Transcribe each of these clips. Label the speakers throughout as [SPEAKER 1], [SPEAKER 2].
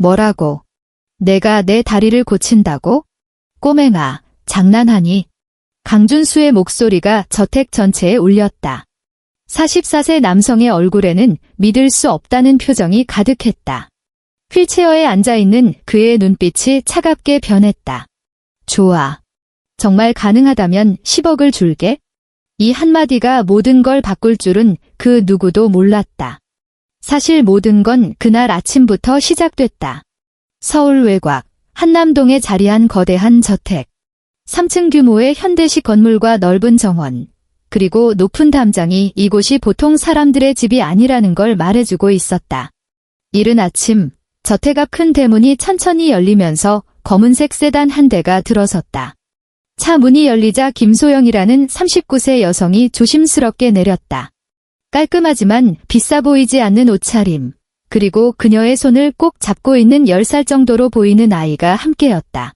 [SPEAKER 1] 뭐라고? 내가 내 다리를 고친다고? 꼬맹아, 장난하니? 강준수의 목소리가 저택 전체에 울렸다. 44세 남성의 얼굴에는 믿을 수 없다는 표정이 가득했다. 휠체어에 앉아있는 그의 눈빛이 차갑게 변했다. 좋아. 정말 가능하다면 10억을 줄게. 이 한마디가 모든 걸 바꿀 줄은 그 누구도 몰랐다. 사실 모든 건 그날 아침부터 시작됐다. 서울 외곽, 한남동에 자리한 거대한 저택. 3층 규모의 현대식 건물과 넓은 정원, 그리고 높은 담장이 이곳이 보통 사람들의 집이 아니라는 걸 말해주고 있었다. 이른 아침, 저택 앞 큰 대문이 천천히 열리면서 검은색 세단 한 대가 들어섰다. 차 문이 열리자 김소영이라는 39세 여성이 조심스럽게 내렸다. 깔끔하지만 비싸 보이지 않는 옷차림, 그리고 그녀의 손을 꼭 잡고 있는 10살 정도로 보이는 아이가 함께였다.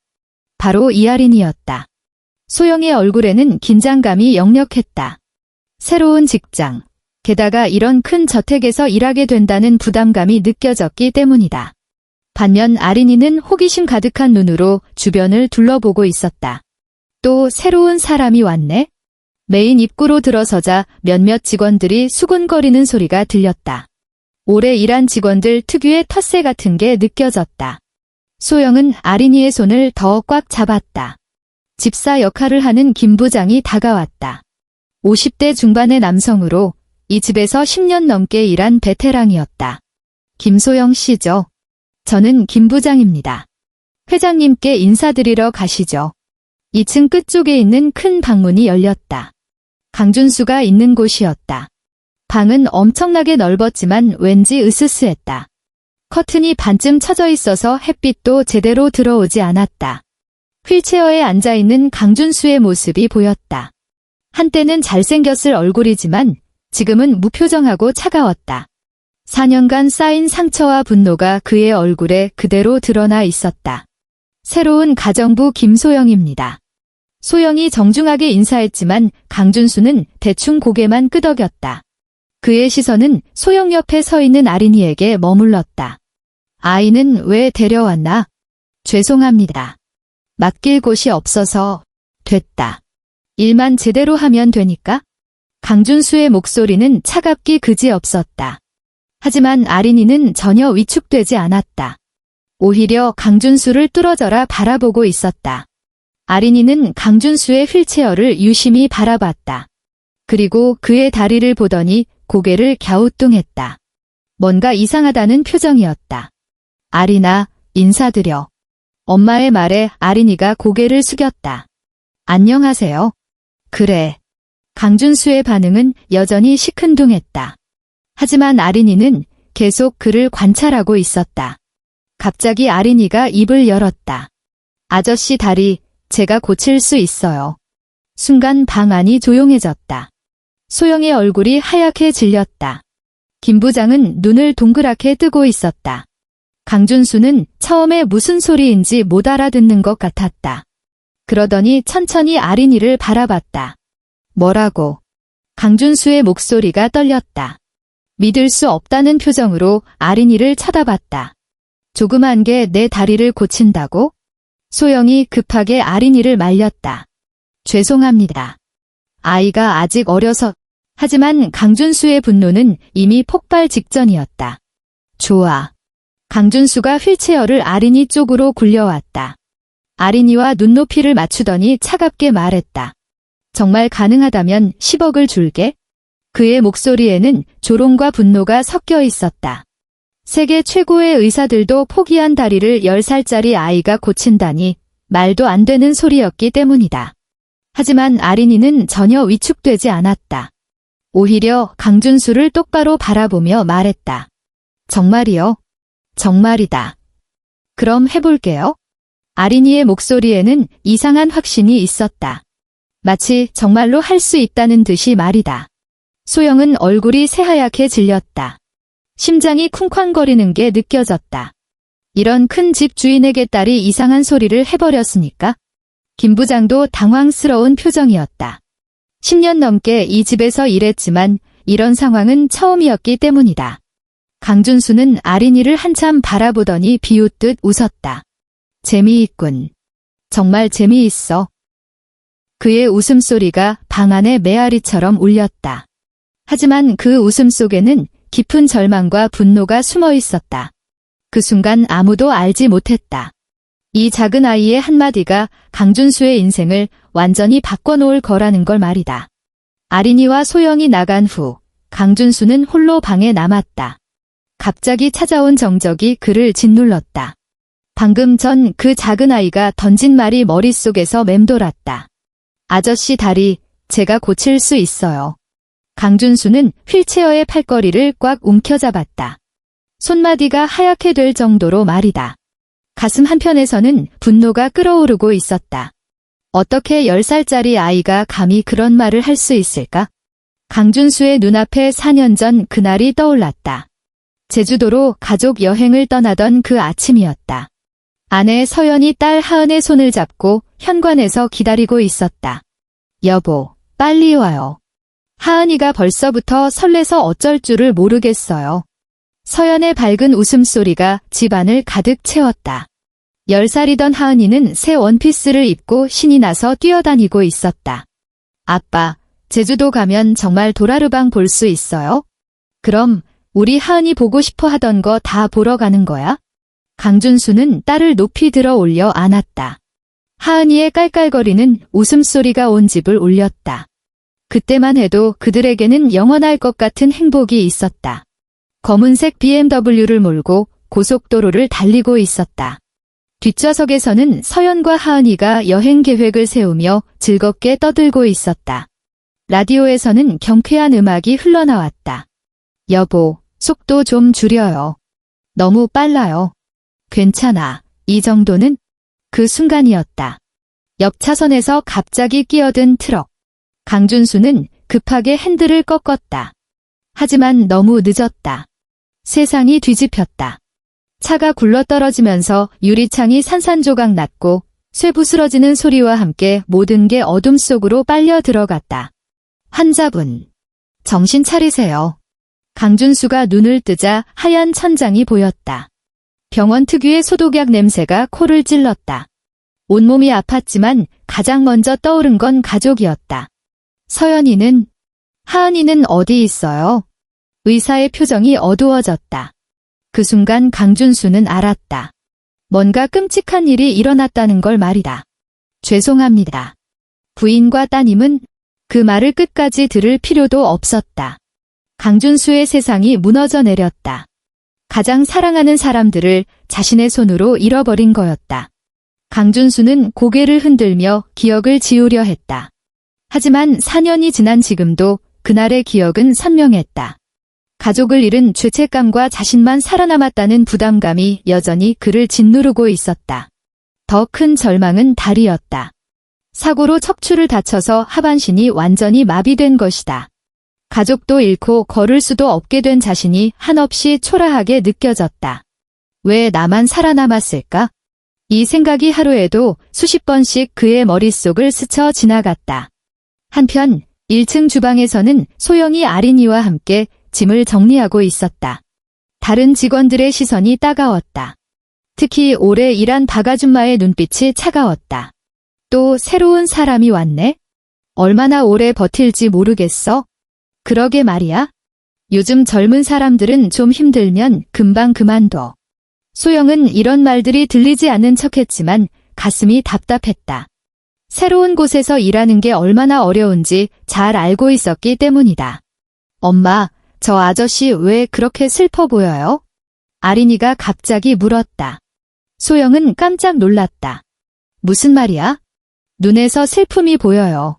[SPEAKER 1] 바로 이아린이었다. 소영의 얼굴에는 긴장감이 역력했다. 새로운 직장, 게다가 이런 큰 저택에서 일하게 된다는 부담감이 느껴졌기 때문이다. 반면 아린이는 호기심 가득한 눈으로 주변을 둘러보고 있었다. 또 새로운 사람이 왔네? 메인 입구로 들어서자 몇몇 직원들이 수군거리는 소리가 들렸다. 오래 일한 직원들 특유의 텃세 같은 게 느껴졌다. 소영은 아린이의 손을 더 꽉 잡았다. 집사 역할을 하는 김 부장이 다가왔다. 50대 중반의 남성으로 이 집에서 10년 넘게 일한 베테랑이었다. 김소영 씨죠? 저는 김 부장입니다. 회장님께 인사드리러 가시죠. 2층 끝쪽에 있는 큰 방문이 열렸다. 강준수가 있는 곳이었다. 방은 엄청나게 넓었지만 왠지 으스스했다. 커튼이 반쯤 쳐져 있어서 햇빛도 제대로 들어오지 않았다. 휠체어에 앉아있는 강준수의 모습이 보였다. 한때는 잘생겼을 얼굴이지만 지금은 무표정하고 차가웠다. 4년간 쌓인 상처와 분노가 그의 얼굴에 그대로 드러나 있었다. 새로운 가정부 김소영입니다. 소영이 정중하게 인사했지만 강준수는 대충 고개만 끄덕였다. 그의 시선은 소영 옆에 서 있는 아린이에게 머물렀다. 아이는 왜 데려왔나? 죄송합니다. 맡길 곳이 없어서. 됐다. 일만 제대로 하면 되니까? 강준수의 목소리는 차갑기 그지없었다. 하지만 아린이는 전혀 위축되지 않았다. 오히려 강준수를 뚫어져라 바라보고 있었다. 아린이는 강준수의 휠체어를 유심히 바라봤다. 그리고 그의 다리를 보더니 고개를 갸우뚱했다. 뭔가 이상하다는 표정이었다. 아린아, 인사드려. 엄마의 말에 아린이가 고개를 숙였다. 안녕하세요. 그래. 강준수의 반응은 여전히 시큰둥했다. 하지만 아린이는 계속 그를 관찰하고 있었다. 갑자기 아린이가 입을 열었다. 아저씨 다리, 제가 고칠 수 있어요. 순간 방 안이 조용해졌다. 소영의 얼굴이 하얗게 질렸다. 김 부장은 눈을 동그랗게 뜨고 있었다. 강준수는 처음에 무슨 소리인지 못 알아듣는 것 같았다. 그러더니 천천히 아린이를 바라봤다. 뭐라고? 강준수의 목소리가 떨렸다. 믿을 수 없다는 표정으로 아린이를 쳐다봤다. 조그만 게 내 다리를 고친다고? 소영이 급하게 아린이를 말렸다. 죄송합니다. 아이가 아직 어려서. 하지만 강준수의 분노는 이미 폭발 직전이었다. 좋아. 강준수가 휠체어를 아린이 쪽으로 굴려왔다. 아린이와 눈높이를 맞추더니 차갑게 말했다. 정말 가능하다면 10억을 줄게. 그의 목소리에는 조롱과 분노가 섞여 있었다. 세계 최고의 의사들도 포기한 다리를 10살짜리 아이가 고친다니 말도 안 되는 소리였기 때문이다. 하지만 아린이는 전혀 위축되지 않았다. 오히려 강준수를 똑바로 바라보며 말했다. 정말이요? 정말이다. 그럼 해볼게요. 아린이의 목소리에는 이상한 확신이 있었다. 마치 정말로 할 수 있다는 듯이 말이다. 소영은 얼굴이 새하얗게 질렸다. 심장이 쿵쾅거리는 게 느껴졌다. 이런 큰 집 주인에게 딸이 이상한 소리를 해버렸으니까? 김 부장도 당황스러운 표정이었다. 10년 넘게 이 집에서 일했지만 이런 상황은 처음이었기 때문이다. 강준수는 아린이를 한참 바라보더니 비웃듯 웃었다. 재미있군. 정말 재미있어. 그의 웃음소리가 방 안의 메아리처럼 울렸다. 하지만 그 웃음 속에는 깊은 절망과 분노가 숨어 있었다. 그 순간 아무도 알지 못했다. 이 작은 아이의 한마디가 강준수의 인생을 완전히 바꿔놓을 거라는 걸 말이다. 아린이와 소영이 나간 후 강준수는 홀로 방에 남았다. 갑자기 찾아온 정적이 그를 짓눌렀다. 방금 전 그 작은 아이가 던진 말이 머릿속에서 맴돌았다. 아저씨 다리, 제가 고칠 수 있어요. 강준수는 휠체어의 팔걸이를 꽉 움켜잡았다. 손마디가 하얗게 될 정도로 말이다. 가슴 한편에서는 분노가 끓어오르고 있었다. 어떻게 10살짜리 아이가 감히 그런 말을 할 수 있을까? 강준수의 눈앞에 4년 전 그날이 떠올랐다. 제주도로 가족 여행을 떠나던 그 아침이었다. 아내 서연이 딸 하은의 손을 잡고 현관에서 기다리고 있었다. 여보, 빨리 와요. 하은이가 벌써부터 설레서 어쩔 줄을 모르겠어요. 서연의 밝은 웃음소리가 집안을 가득 채웠다. 10살이던 하은이는 새 원피스를 입고 신이 나서 뛰어다니고 있었다. 아빠, 제주도 가면 정말 도라르방 볼 수 있어요? 그럼 우리 하은이 보고 싶어 하던 거 다 보러 가는 거야? 강준수는 딸을 높이 들어 올려 안았다. 하은이의 깔깔거리는 웃음소리가 온 집을 울렸다. 그때만 해도 그들에게는 영원할 것 같은 행복이 있었다. 검은색 BMW를 몰고 고속도로를 달리고 있었다. 뒷좌석에서는 서연과 하은이가 여행 계획을 세우며 즐겁게 떠들고 있었다. 라디오에서는 경쾌한 음악이 흘러나왔다. 여보, 속도 좀 줄여요. 너무 빨라요. 괜찮아. 이 정도는? 그 순간이었다. 옆 차선에서 갑자기 끼어든 트럭. 강준수는 급하게 핸들을 꺾었다. 하지만 너무 늦었다. 세상이 뒤집혔다. 차가 굴러떨어지면서 유리창이 산산조각 났고 쇠부스러지는 소리와 함께 모든 게 어둠 속으로 빨려 들어갔다. 환자분, 정신 차리세요. 강준수가 눈을 뜨자 하얀 천장이 보였다. 병원 특유의 소독약 냄새가 코를 찔렀다. 온몸이 아팠지만 가장 먼저 떠오른 건 가족이었다. 서연이는, 하은이는 어디 있어요? 의사의 표정이 어두워졌다. 그 순간 강준수는 알았다. 뭔가 끔찍한 일이 일어났다는 걸 말이다. 죄송합니다. 부인과 따님은 그 말을 끝까지 들을 필요도 없었다. 강준수의 세상이 무너져 내렸다. 가장 사랑하는 사람들을 자신의 손으로 잃어버린 거였다. 강준수는 고개를 흔들며 기억을 지우려 했다. 하지만 4년이 지난 지금도 그날의 기억은 선명했다. 가족을 잃은 죄책감과 자신만 살아남았다는 부담감이 여전히 그를 짓누르고 있었다. 더 큰 절망은 다리였다. 사고로 척추를 다쳐서 하반신이 완전히 마비된 것이다. 가족도 잃고 걸을 수도 없게 된 자신이 한없이 초라하게 느껴졌다. 왜 나만 살아남았을까? 이 생각이 하루에도 수십 번씩 그의 머릿속을 스쳐 지나갔다. 한편 1층 주방에서는 소영이 아린이와 함께 짐을 정리하고 있었다. 다른 직원들의 시선이 따가웠다. 특히 오래 일한 박아줌마의 눈빛이 차가웠다. 또 새로운 사람이 왔네? 얼마나 오래 버틸지 모르겠어? 그러게 말이야. 요즘 젊은 사람들은 좀 힘들면 금방 그만둬. 소영은 이런 말들이 들리지 않는 척했지만 가슴이 답답했다. 새로운 곳에서 일하는 게 얼마나 어려운지 잘 알고 있었기 때문이다. 엄마, 저 아저씨 왜 그렇게 슬퍼 보여요? 아린이가 갑자기 물었다. 소영은 깜짝 놀랐다. 무슨 말이야? 눈에서 슬픔이 보여요.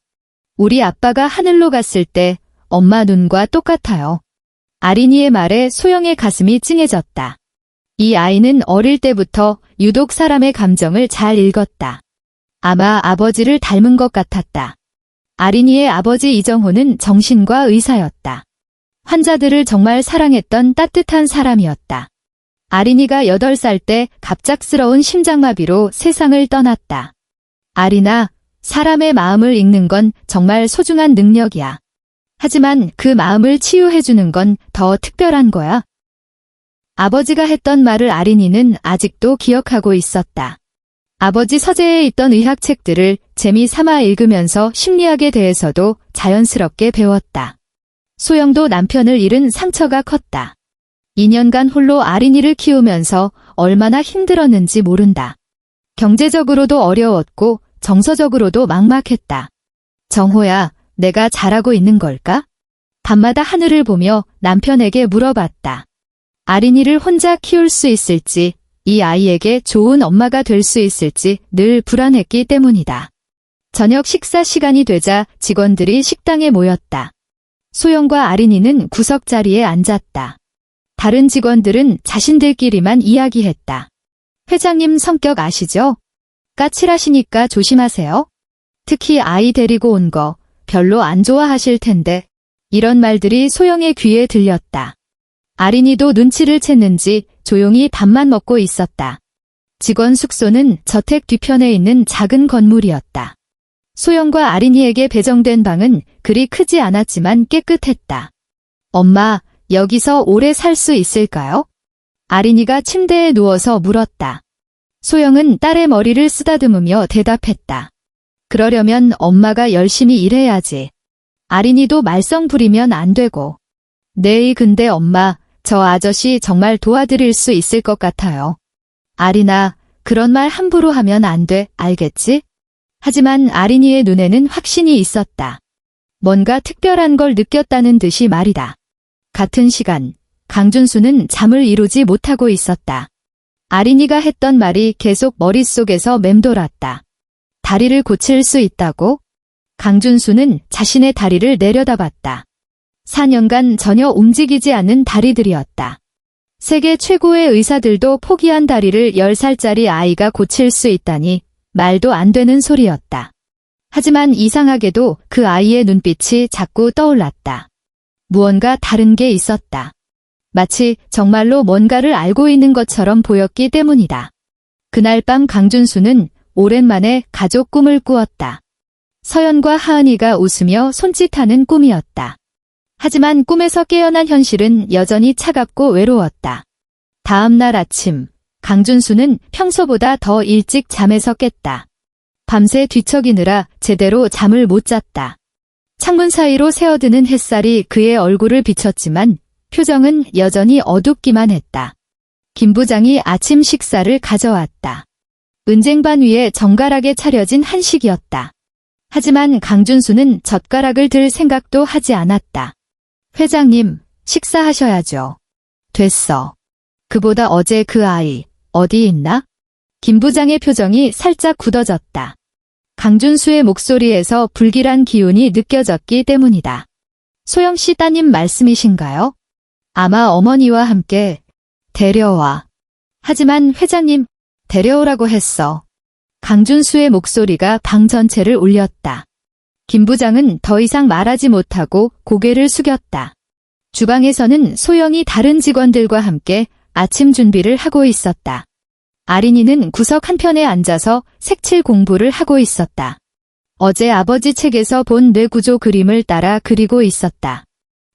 [SPEAKER 1] 우리 아빠가 하늘로 갔을 때 엄마 눈과 똑같아요. 아린이의 말에 소영의 가슴이 찡해졌다. 이 아이는 어릴 때부터 유독 사람의 감정을 잘 읽었다. 아마 아버지를 닮은 것 같았다. 아린이의 아버지 이정호는 정신과 의사였다. 환자들을 정말 사랑했던 따뜻한 사람이었다. 아린이가 8살 때 갑작스러운 심장마비로 세상을 떠났다. 아린아, 사람의 마음을 읽는 건 정말 소중한 능력이야. 하지만 그 마음을 치유해주는 건 더 특별한 거야. 아버지가 했던 말을 아린이는 아직도 기억하고 있었다. 아버지 서재에 있던 의학책들을 재미삼아 읽으면서 심리학에 대해서도 자연스럽게 배웠다. 소영도 남편을 잃은 상처가 컸다. 2년간 홀로 아린이를 키우면서 얼마나 힘들었는지 모른다. 경제적으로도 어려웠고 정서적으로도 막막했다. 정호야, 내가 잘하고 있는 걸까? 밤마다 하늘을 보며 남편에게 물어봤다. 아린이를 혼자 키울 수 있을지, 이 아이에게 좋은 엄마가 될 수 있을지 늘 불안했기 때문이다. 저녁 식사 시간이 되자 직원들이 식당에 모였다. 소영과 아린이는 구석자리에 앉았다. 다른 직원들은 자신들끼리만 이야기했다. 회장님 성격 아시죠? 까칠하시니까 조심하세요. 특히 아이 데리고 온 거 별로 안 좋아하실 텐데. 이런 말들이 소영의 귀에 들렸다. 아린이도 눈치를 챘는지 조용히 밥만 먹고 있었다. 직원 숙소는 저택 뒤편에 있는 작은 건물이었다. 소영과 아린이에게 배정된 방은 그리 크지 않았지만 깨끗했다. 엄마, 여기서 오래 살 수 있을까요? 아린이가 침대에 누워서 물었다. 소영은 딸의 머리를 쓰다듬으며 대답했다. 그러려면 엄마가 열심히 일해야지. 아린이도 말썽 부리면 안 되고. 네, 근데 엄마, 저 아저씨 정말 도와드릴 수 있을 것 같아요. 아린아, 그런 말 함부로 하면 안 돼, 알겠지? 하지만 아린이의 눈에는 확신이 있었다. 뭔가 특별한 걸 느꼈다는 듯이 말이다. 같은 시간, 강준수는 잠을 이루지 못하고 있었다. 아린이가 했던 말이 계속 머릿속에서 맴돌았다. 다리를 고칠 수 있다고? 강준수는 자신의 다리를 내려다봤다. 4년간 전혀 움직이지 않는 다리들이었다. 세계 최고의 의사들도 포기한 다리를 10살짜리 아이가 고칠 수 있다니 말도 안 되는 소리였다. 하지만 이상하게도 그 아이의 눈빛이 자꾸 떠올랐다. 무언가 다른 게 있었다. 마치 정말로 뭔가를 알고 있는 것처럼 보였기 때문이다. 그날 밤 강준수는 오랜만에 가족 꿈을 꾸었다. 서연과 하은이가 웃으며 손짓하는 꿈이었다. 하지만 꿈에서 깨어난 현실은 여전히 차갑고 외로웠다. 다음 날 아침, 강준수는 평소보다 더 일찍 잠에서 깼다. 밤새 뒤척이느라 제대로 잠을 못 잤다. 창문 사이로 새어드는 햇살이 그의 얼굴을 비쳤지만 표정은 여전히 어둡기만 했다. 김 부장이 아침 식사를 가져왔다. 은쟁반 위에 정갈하게 차려진 한식이었다. 하지만 강준수는 젓가락을 들 생각도 하지 않았다. 회장님, 식사하셔야죠. 됐어. 그보다 어제 그 아이, 어디 있나? 김 부장의 표정이 살짝 굳어졌다. 강준수의 목소리에서 불길한 기운이 느껴졌기 때문이다. 소영 씨 따님 말씀이신가요? 아마 어머니와 함께 데려와. 하지만 회장님, 데려오라고 했어. 강준수의 목소리가 방 전체를 울렸다. 김 부장은 더 이상 말하지 못하고 고개를 숙였다. 주방에서는 소영이 다른 직원들과 함께 아침 준비를 하고 있었다. 아린이는 구석 한편에 앉아서 색칠 공부를 하고 있었다. 어제 아버지 책에서 본 뇌구조 그림을 따라 그리고 있었다.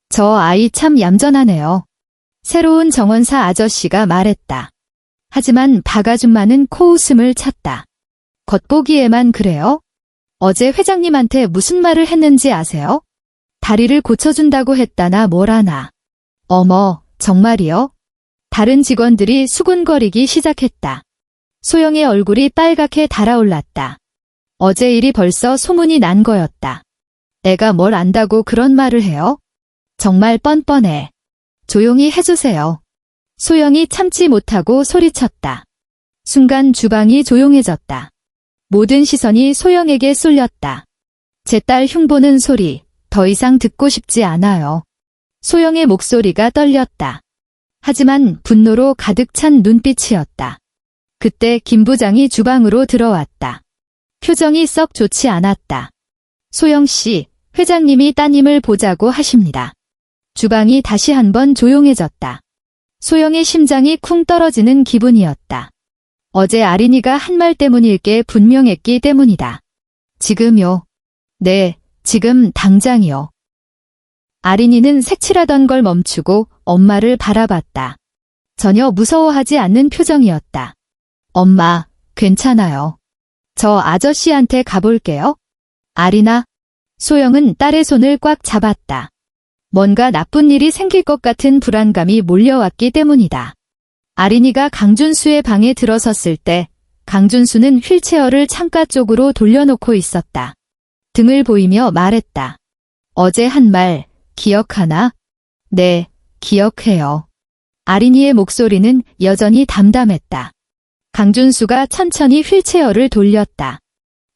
[SPEAKER 1] 저 아이 참 얌전하네요. 새로운 정원사 아저씨가 말했다. 하지만 박아줌마는 코웃음을 쳤다. 겉보기에만 그래요? 어제 회장님한테 무슨 말을 했는지 아세요? 다리를 고쳐준다고 했다나 뭐라나. 어머, 정말이요? 다른 직원들이 수군거리기 시작했다. 소영의 얼굴이 빨갛게 달아올랐다. 어제 일이 벌써 소문이 난 거였다. 애가 뭘 안다고 그런 말을 해요? 정말 뻔뻔해. 조용히 해주세요. 소영이 참지 못하고 소리쳤다. 순간 주방이 조용해졌다. 모든 시선이 소영에게 쏠렸다. 제 딸 흉보는 소리, 더 이상 듣고 싶지 않아요. 소영의 목소리가 떨렸다. 하지만 분노로 가득 찬 눈빛이었다. 그때 김 부장이 주방으로 들어왔다. 표정이 썩 좋지 않았다. 소영 씨, 회장님이 따님을 보자고 하십니다. 주방이 다시 한번 조용해졌다. 소영의 심장이 쿵 떨어지는 기분이었다. 어제 아린이가 한 말 때문일 게 분명했기 때문이다. 지금요. 네, 지금 당장이요. 아린이는 색칠하던 걸 멈추고 엄마를 바라봤다. 전혀 무서워하지 않는 표정이었다. 엄마, 괜찮아요. 저 아저씨한테 가볼게요. 아리나. 소영은 딸의 손을 꽉 잡았다. 뭔가 나쁜 일이 생길 것 같은 불안감이 몰려왔기 때문이다. 아린이가 강준수의 방에 들어섰을 때 강준수는 휠체어를 창가 쪽으로 돌려놓고 있었다. 등을 보이며 말했다. 어제 한 말 기억하나? 네, 기억해요. 아린이의 목소리는 여전히 담담했다. 강준수가 천천히 휠체어를 돌렸다.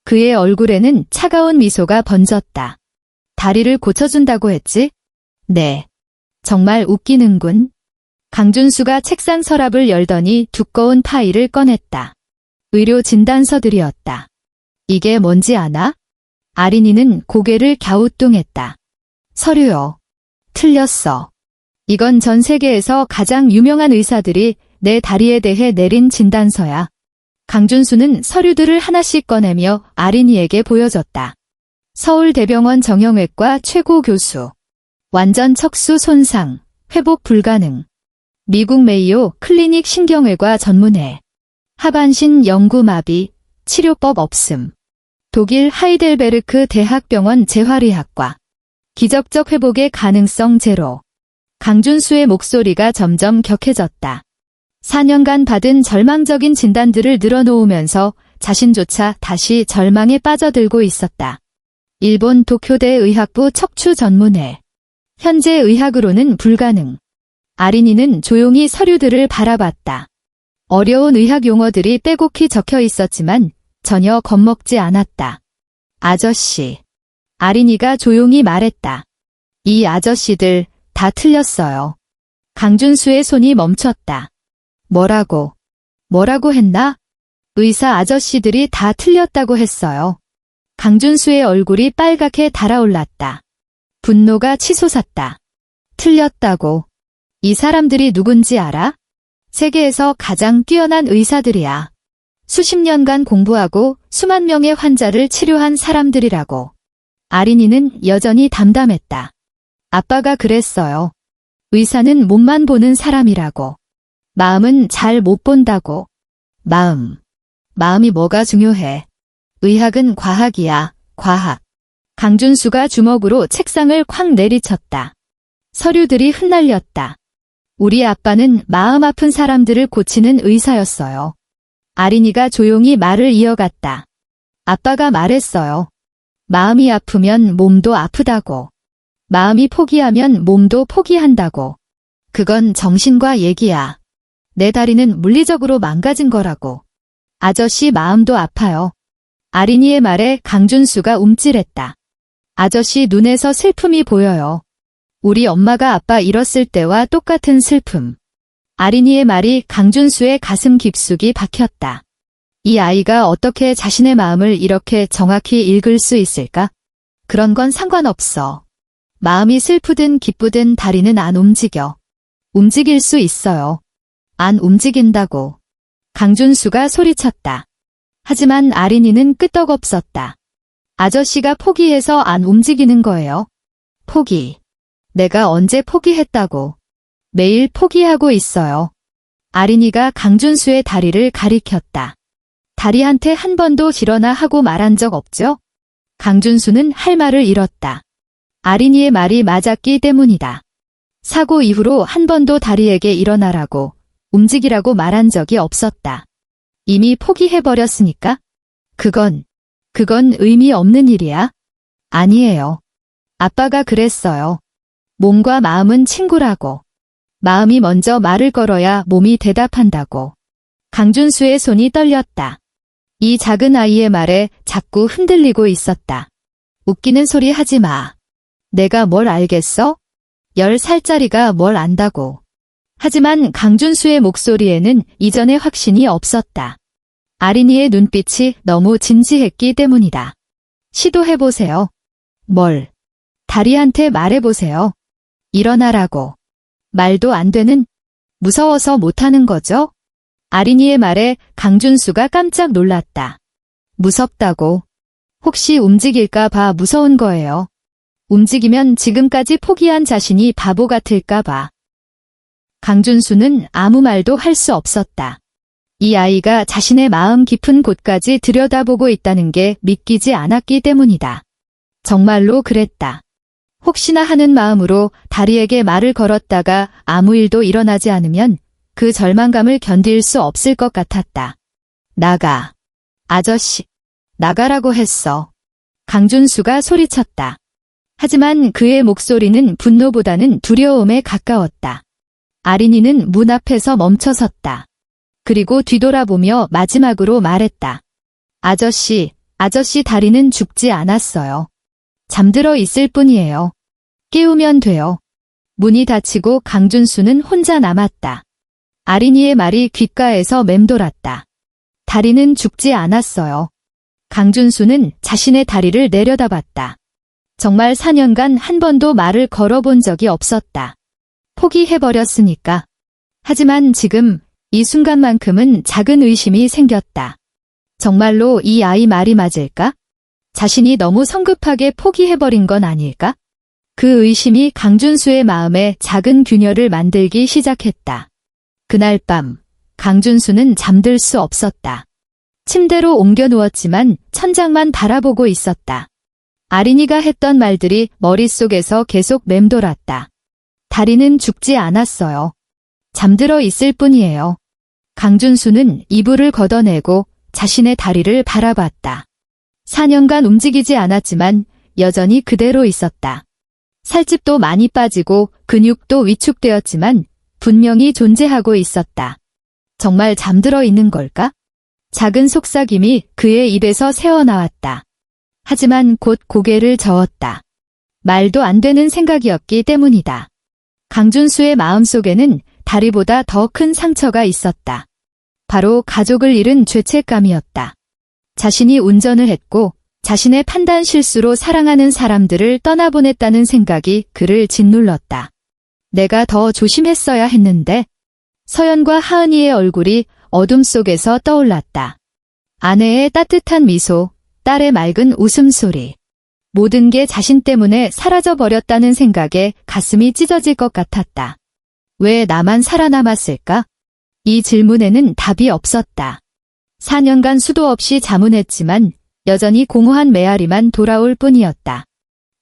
[SPEAKER 1] 그의 얼굴에는 차가운 미소가 번졌다. 다리를 고쳐준다고 했지? 네. 정말 웃기는군. 강준수가 책상 서랍을 열더니 두꺼운 파일을 꺼냈다. 의료 진단서들이었다. 이게 뭔지 아나? 아린이는 고개를 갸우뚱했다. 서류요. 틀렸어. 이건 전 세계에서 가장 유명한 의사들이 내 다리에 대해 내린 진단서야. 강준수는 서류들을 하나씩 꺼내며 아린이에게 보여줬다. 서울대병원 정형외과 최고 교수. 완전 척수 손상, 회복 불가능. 미국 메이오 클리닉 신경외과 전문의. 하반신 영구마비, 치료법 없음. 독일 하이델베르크 대학병원 재활의학과. 기적적 회복의 가능성 제로. 강준수의 목소리가 점점 격해졌다. 4년간 받은 절망적인 진단들을 늘어놓으면서 자신조차 다시 절망에 빠져들고 있었다. 일본 도쿄대 의학부 척추 전문의. 현재 의학으로는 불가능. 아린이는 조용히 서류들을 바라봤다. 어려운 의학 용어들이 빼곡히 적혀 있었지만 전혀 겁먹지 않았다. 아저씨. 아린이가 조용히 말했다. 이 아저씨들 다 틀렸어요. 강준수의 손이 멈췄다. 뭐라고 했나? 의사 아저씨들이 다 틀렸다고 했어요. 강준수의 얼굴이 빨갛게 달아올랐다. 분노가 치솟았다. 틀렸다고. 이 사람들이 누군지 알아? 세계에서 가장 뛰어난 의사들이야. 수십 년간 공부하고 수만 명의 환자를 치료한 사람들이라고. 아린이는 여전히 담담했다. 아빠가 그랬어요. 의사는 몸만 보는 사람이라고. 마음은 잘 못 본다고. 마음이 뭐가 중요해. 의학은 과학이야, 과학. 강준수가 주먹으로 책상을 쾅 내리쳤다. 서류들이 흩날렸다. 우리 아빠는 마음 아픈 사람들을 고치는 의사였어요. 아린이가 조용히 말을 이어갔다. 아빠가 말했어요. 마음이 아프면 몸도 아프다고. 마음이 포기하면 몸도 포기한다고. 그건 정신과 얘기야. 내 다리는 물리적으로 망가진 거라고. 아저씨 마음도 아파요. 아린이의 말에 강준수가 움찔했다. 아저씨 눈에서 슬픔이 보여요. 우리 엄마가 아빠 잃었을 때와 똑같은 슬픔. 아린이의 말이 강준수의 가슴 깊숙이 박혔다. 이 아이가 어떻게 자신의 마음을 이렇게 정확히 읽을 수 있을까? 그런 건 상관없어. 마음이 슬프든 기쁘든 다리는 안 움직여. 움직일 수 있어요. 안 움직인다고. 강준수가 소리쳤다. 하지만 아린이는 끄떡없었다. 아저씨가 포기해서 안 움직이는 거예요. 포기. 내가 언제 포기했다고. 매일 포기하고 있어요. 아린이가 강준수의 다리를 가리켰다. 다리한테 한 번도 일어나 하고 말한 적 없죠? 강준수는 할 말을 잃었다. 아린이의 말이 맞았기 때문이다. 사고 이후로 한 번도 다리에게 일어나라고, 움직이라고 말한 적이 없었다. 이미 포기해버렸으니까? 그건 의미 없는 일이야? 아니에요. 아빠가 그랬어요. 몸과 마음은 친구라고. 마음이 먼저 말을 걸어야 몸이 대답한다고. 강준수의 손이 떨렸다. 이 작은 아이의 말에 자꾸 흔들리고 있었다. 웃기는 소리 하지 마. 내가 뭘 알겠어? 10살짜리가 뭘 안다고. 하지만 강준수의 목소리에는 이전의 확신이 없었다. 아린이의 눈빛이 너무 진지했기 때문이다. 시도해보세요. 뭘? 다리한테 말해보세요. 일어나라고. 말도 안 되는? 무서워서 못하는 거죠? 아린이의 말에 강준수가 깜짝 놀랐다. 무섭다고. 혹시 움직일까 봐 무서운 거예요. 움직이면 지금까지 포기한 자신이 바보 같을까 봐. 강준수는 아무 말도 할 수 없었다. 이 아이가 자신의 마음 깊은 곳까지 들여다보고 있다는 게 믿기지 않았기 때문이다. 정말로 그랬다. 혹시나 하는 마음으로 다리에게 말을 걸었다가 아무 일도 일어나지 않으면 그 절망감을 견딜 수 없을 것 같았다. 나가. 아저씨. 나가라고 했어. 강준수가 소리쳤다. 하지만 그의 목소리는 분노보다는 두려움에 가까웠다. 아린이는 문 앞에서 멈춰섰다. 그리고 뒤돌아보며 마지막으로 말했다. 아저씨 다리는 죽지 않았어요. 잠들어 있을 뿐이에요. 깨우면 돼요. 문이 닫히고 강준수는 혼자 남았다. 아린이의 말이 귓가에서 맴돌았다. 다리는 죽지 않았어요. 강준수는 자신의 다리를 내려다봤다. 정말 4년간 한 번도 말을 걸어본 적이 없었다. 포기해버렸으니까. 하지만 지금 이 순간만큼은 작은 의심이 생겼다. 정말로 이 아이 말이 맞을까? 자신이 너무 성급하게 포기해버린 건 아닐까? 그 의심이 강준수의 마음에 작은 균열을 만들기 시작했다. 그날 밤, 강준수는 잠들 수 없었다. 침대로 옮겨 누웠지만 천장만 바라보고 있었다. 아린이가 했던 말들이 머릿속에서 계속 맴돌았다. 다리는 죽지 않았어요. 잠들어 있을 뿐이에요. 강준수는 이불을 걷어내고 자신의 다리를 바라봤다. 4년간 움직이지 않았지만 여전히 그대로 있었다. 살집도 많이 빠지고 근육도 위축되었지만 분명히 존재하고 있었다. 정말 잠들어 있는 걸까? 작은 속삭임이 그의 입에서 새어나왔다. 하지만 곧 고개를 저었다. 말도 안 되는 생각이었기 때문이다. 강준수의 마음속에는 다리보다 더 큰 상처가 있었다. 바로 가족을 잃은 죄책감이었다. 자신이 운전을 했고 자신의 판단 실수로 사랑하는 사람들을 떠나보냈다는 생각이 그를 짓눌렀다. 내가 더 조심했어야 했는데. 서연과 하은이의 얼굴이 어둠 속에서 떠올랐다. 아내의 따뜻한 미소, 딸의 맑은 웃음소리. 모든 게 자신 때문에 사라져버렸다는 생각에 가슴이 찢어질 것 같았다. 왜 나만 살아남았을까? 이 질문에는 답이 없었다. 4년간 수도 없이 자문했지만 여전히 공허한 메아리만 돌아올 뿐이었다.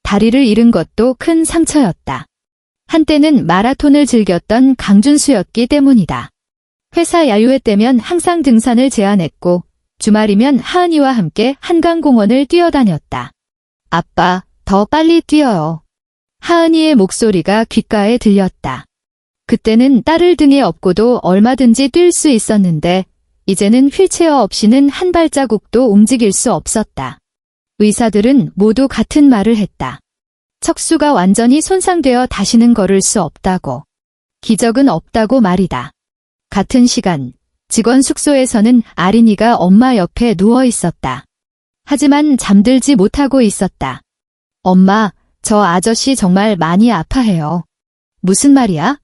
[SPEAKER 1] 다리를 잃은 것도 큰 상처였다. 한때는 마라톤을 즐겼던 강준수였기 때문이다. 회사 야유회 때면 항상 등산을 제안했고 주말이면 하은이와 함께 한강공원을 뛰어다녔다. 아빠, 더 빨리 뛰어요. 하은이의 목소리가 귓가에 들렸다. 그때는 딸을 등에 업고도 얼마든지 뛸 수 있었는데 이제는 휠체어 없이는 한 발자국도 움직일 수 없었다. 의사들은 모두 같은 말을 했다. 척수가 완전히 손상되어 다시는 걸을 수 없다고. 기적은 없다고 말이다. 같은 시간, 직원 숙소에서는 아린이가 엄마 옆에 누워 있었다. 하지만 잠들지 못하고 있었다. 엄마, 저 아저씨 정말 많이 아파해요. 무슨 말이야?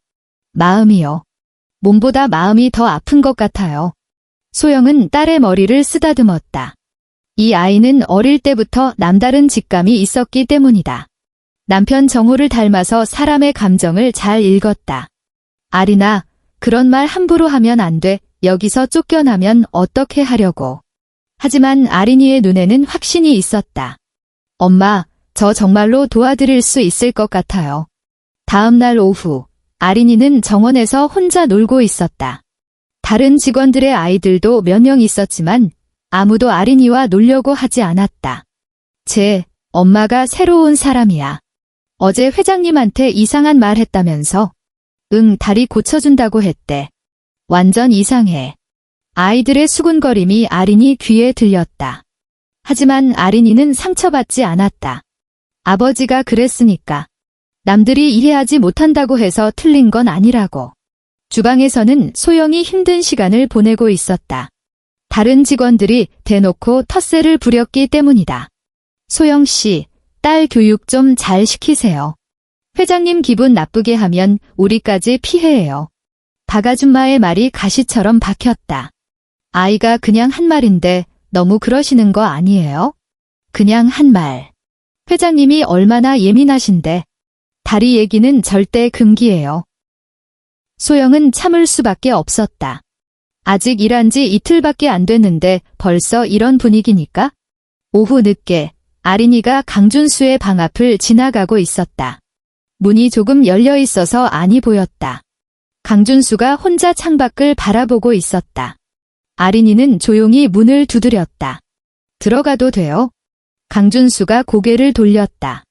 [SPEAKER 1] 마음이요. 몸보다 마음이 더 아픈 것 같아요. 소영은 딸의 머리를 쓰다듬었다. 이 아이는 어릴 때부터 남다른 직감이 있었기 때문이다. 남편 정호를 닮아서 사람의 감정을 잘 읽었다. 아린아, 그런 말 함부로 하면 안 돼. 여기서 쫓겨나면 어떻게 하려고. 하지만 아린이의 눈에는 확신이 있었다. 엄마, 저 정말로 도와드릴 수 있을 것 같아요. 다음 날 오후, 아린이는 정원에서 혼자 놀고 있었다. 다른 직원들의 아이들도 몇 명 있었지만 아무도 아린이와 놀려고 하지 않았다. 엄마가 새로운 사람이야. 어제 회장님한테 이상한 말 했다면서? 응, 다리 고쳐준다고 했대. 완전 이상해. 아이들의 수군거림이 아린이 귀에 들렸다. 하지만 아린이는 상처받지 않았다. 아버지가 그랬으니까. 남들이 이해하지 못한다고 해서 틀린 건 아니라고. 주방에서는 소영이 힘든 시간을 보내고 있었다. 다른 직원들이 대놓고 텃세를 부렸기 때문이다. 소영 씨, 딸 교육 좀 잘 시키세요. 회장님 기분 나쁘게 하면 우리까지 피해예요. 박아줌마의 말이 가시처럼 박혔다. 아이가 그냥 한 말인데 너무 그러시는 거 아니에요? 그냥 한 말. 회장님이 얼마나 예민하신데. 다리 얘기는 절대 금기예요. 소영은 참을 수밖에 없었다. 아직 일한 지 이틀밖에 안 됐는데 벌써 이런 분위기니까? 오후 늦게 아린이가 강준수의 방 앞을 지나가고 있었다. 문이 조금 열려 있어서 안이 보였다. 강준수가 혼자 창밖을 바라보고 있었다. 아린이는 조용히 문을 두드렸다. 들어가도 돼요? 강준수가 고개를 돌렸다.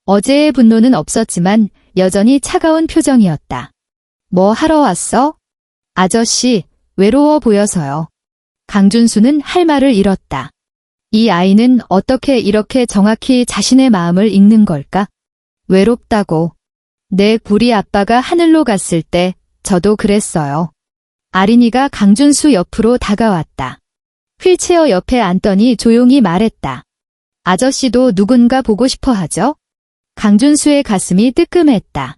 [SPEAKER 1] 어제의 분노는 없었지만 여전히 차가운 표정이었다. 뭐 하러 왔어? 아저씨, 외로워 보여서요. 강준수는 할 말을 잃었다. 이 아이는 어떻게 이렇게 정확히 자신의 마음을 읽는 걸까? 외롭다고. 우리 아빠가 하늘로 갔을 때 저도 그랬어요. 아린이가 강준수 옆으로 다가왔다. 휠체어 옆에 앉더니 조용히 말했다. 아저씨도 누군가 보고 싶어 하죠? 강준수의 가슴이 뜨끔했다.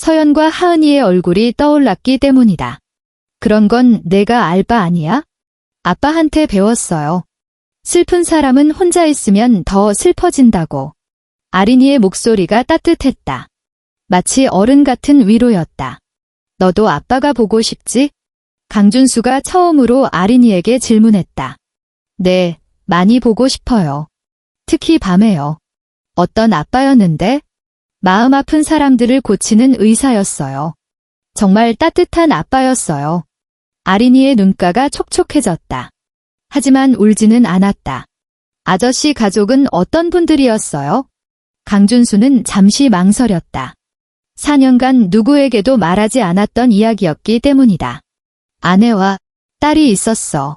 [SPEAKER 1] 서연과 하은이의 얼굴이 떠올랐기 때문이다. 그런 건 내가 알 바 아니야? 아빠한테 배웠어요. 슬픈 사람은 혼자 있으면 더 슬퍼진다고. 아린이의 목소리가 따뜻했다. 마치 어른 같은 위로였다. 너도 아빠가 보고 싶지? 강준수가 처음으로 아린이에게 질문했다. 네, 많이 보고 싶어요. 특히 밤에요. 어떤 아빠였는데? 마음 아픈 사람들을 고치는 의사였어요. 정말 따뜻한 아빠였어요. 아린이의 눈가가 촉촉해졌다. 하지만 울지는 않았다. 아저씨 가족은 어떤 분들이었어요? 강준수는 잠시 망설였다. 4년간 누구에게도 말하지 않았던 이야기였기 때문이다. 아내와 딸이 있었어.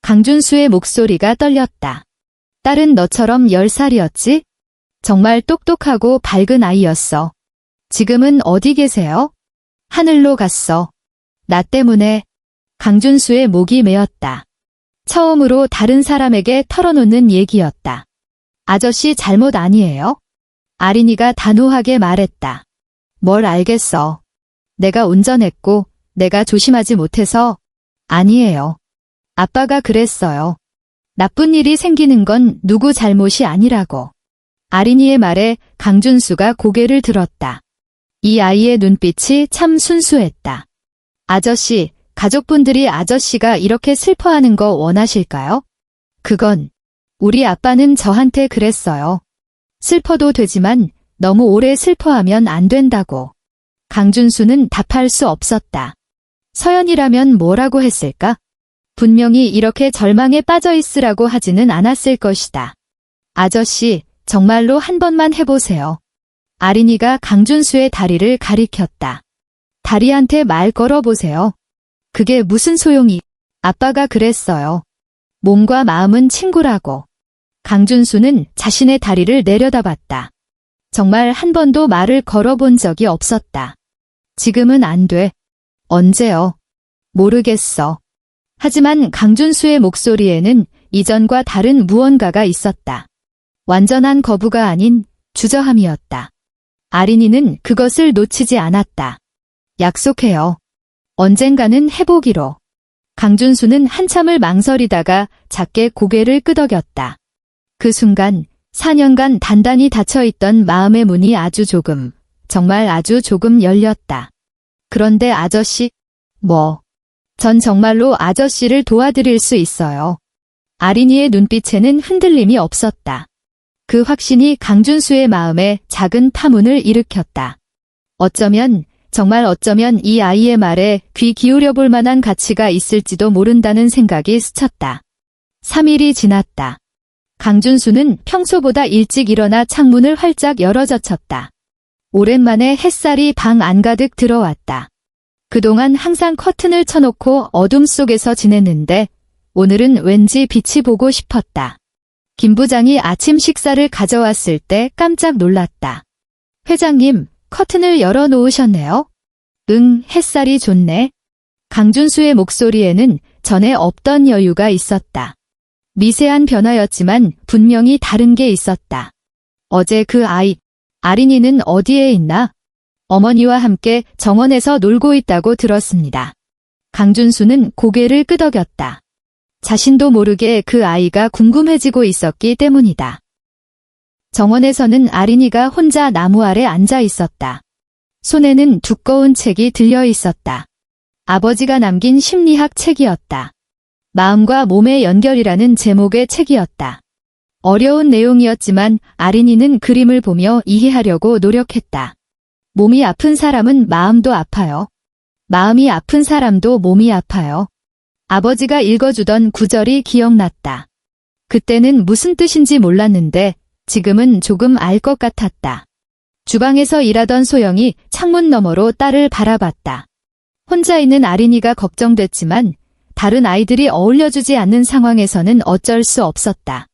[SPEAKER 1] 강준수의 목소리가 떨렸다. 딸은 너처럼 10살이었지? 정말 똑똑하고 밝은 아이였어. 지금은 어디 계세요? 하늘로 갔어. 나 때문에. 강준수의 목이 메었다. 처음으로 다른 사람에게 털어놓는 얘기였다. 아저씨 잘못 아니에요? 아린이가 단호하게 말했다. 뭘 알겠어. 내가 운전했고 내가 조심하지 못해서. 아니에요. 아빠가 그랬어요. 나쁜 일이 생기는 건 누구 잘못이 아니라고. 아린이의 말에 강준수가 고개를 들었다. 이 아이의 눈빛이 참 순수했다. 아저씨, 가족분들이 아저씨가 이렇게 슬퍼하는 거 원하실까요? 그건 우리 아빠는 저한테 그랬어요. 슬퍼도 되지만 너무 오래 슬퍼하면 안 된다고. 강준수는 답할 수 없었다. 서연이라면 뭐라고 했을까? 분명히 이렇게 절망에 빠져 있으라고 하지는 않았을 것이다. 아저씨, 정말로 한 번만 해보세요. 아린이가 강준수의 다리를 가리켰다. 다리한테 말 걸어보세요. 그게 무슨 소용이? 아빠가 그랬어요. 몸과 마음은 친구라고. 강준수는 자신의 다리를 내려다봤다. 정말 한 번도 말을 걸어본 적이 없었다. 지금은 안 돼. 언제요? 모르겠어. 하지만 강준수의 목소리에는 이전과 다른 무언가가 있었다. 완전한 거부가 아닌 주저함이었다. 아린이는 그것을 놓치지 않았다. 약속해요. 언젠가는 해보기로. 강준수는 한참을 망설이다가 작게 고개를 끄덕였다. 그 순간 4년간 단단히 닫혀있던 마음의 문이 아주 조금, 정말 아주 조금 열렸다. 그런데 아저씨, 전 정말로 아저씨를 도와드릴 수 있어요. 아린이의 눈빛에는 흔들림이 없었다. 그 확신이 강준수의 마음에 작은 파문을 일으켰다. 정말 어쩌면 이 아이의 말에 귀 기울여 볼 만한 가치가 있을지도 모른다는 생각이 스쳤다. 3일이 지났다. 강준수는 평소보다 일찍 일어나 창문을 활짝 열어젖혔다. 오랜만에 햇살이 방 안가득 들어왔다. 그동안 항상 커튼을 쳐놓고 어둠 속에서 지냈는데 오늘은 왠지 빛이 보고 싶었다. 김 부장이 아침 식사를 가져왔을 때 깜짝 놀랐다. 회장님, 커튼을 열어놓으셨네요? 응, 햇살이 좋네. 강준수의 목소리에는 전에 없던 여유가 있었다. 미세한 변화였지만 분명히 다른 게 있었다. 어제 그 아이, 아린이는 어디에 있나? 어머니와 함께 정원에서 놀고 있다고 들었습니다. 강준수는 고개를 끄덕였다. 자신도 모르게 그 아이가 궁금해지고 있었기 때문이다. 정원에서는 아린이가 혼자 나무 아래 앉아 있었다. 손에는 두꺼운 책이 들려 있었다. 아버지가 남긴 심리학 책이었다. 마음과 몸의 연결이라는 제목의 책이었다. 어려운 내용이었지만 아린이는 그림을 보며 이해하려고 노력했다. 몸이 아픈 사람은 마음도 아파요. 마음이 아픈 사람도 몸이 아파요. 아버지가 읽어주던 구절이 기억났다. 그때는 무슨 뜻인지 몰랐는데 지금은 조금 알 것 같았다. 주방에서 일하던 소영이 창문 너머로 딸을 바라봤다. 혼자 있는 아린이가 걱정됐지만 다른 아이들이 어울려주지 않는 상황에서는 어쩔 수 없었다.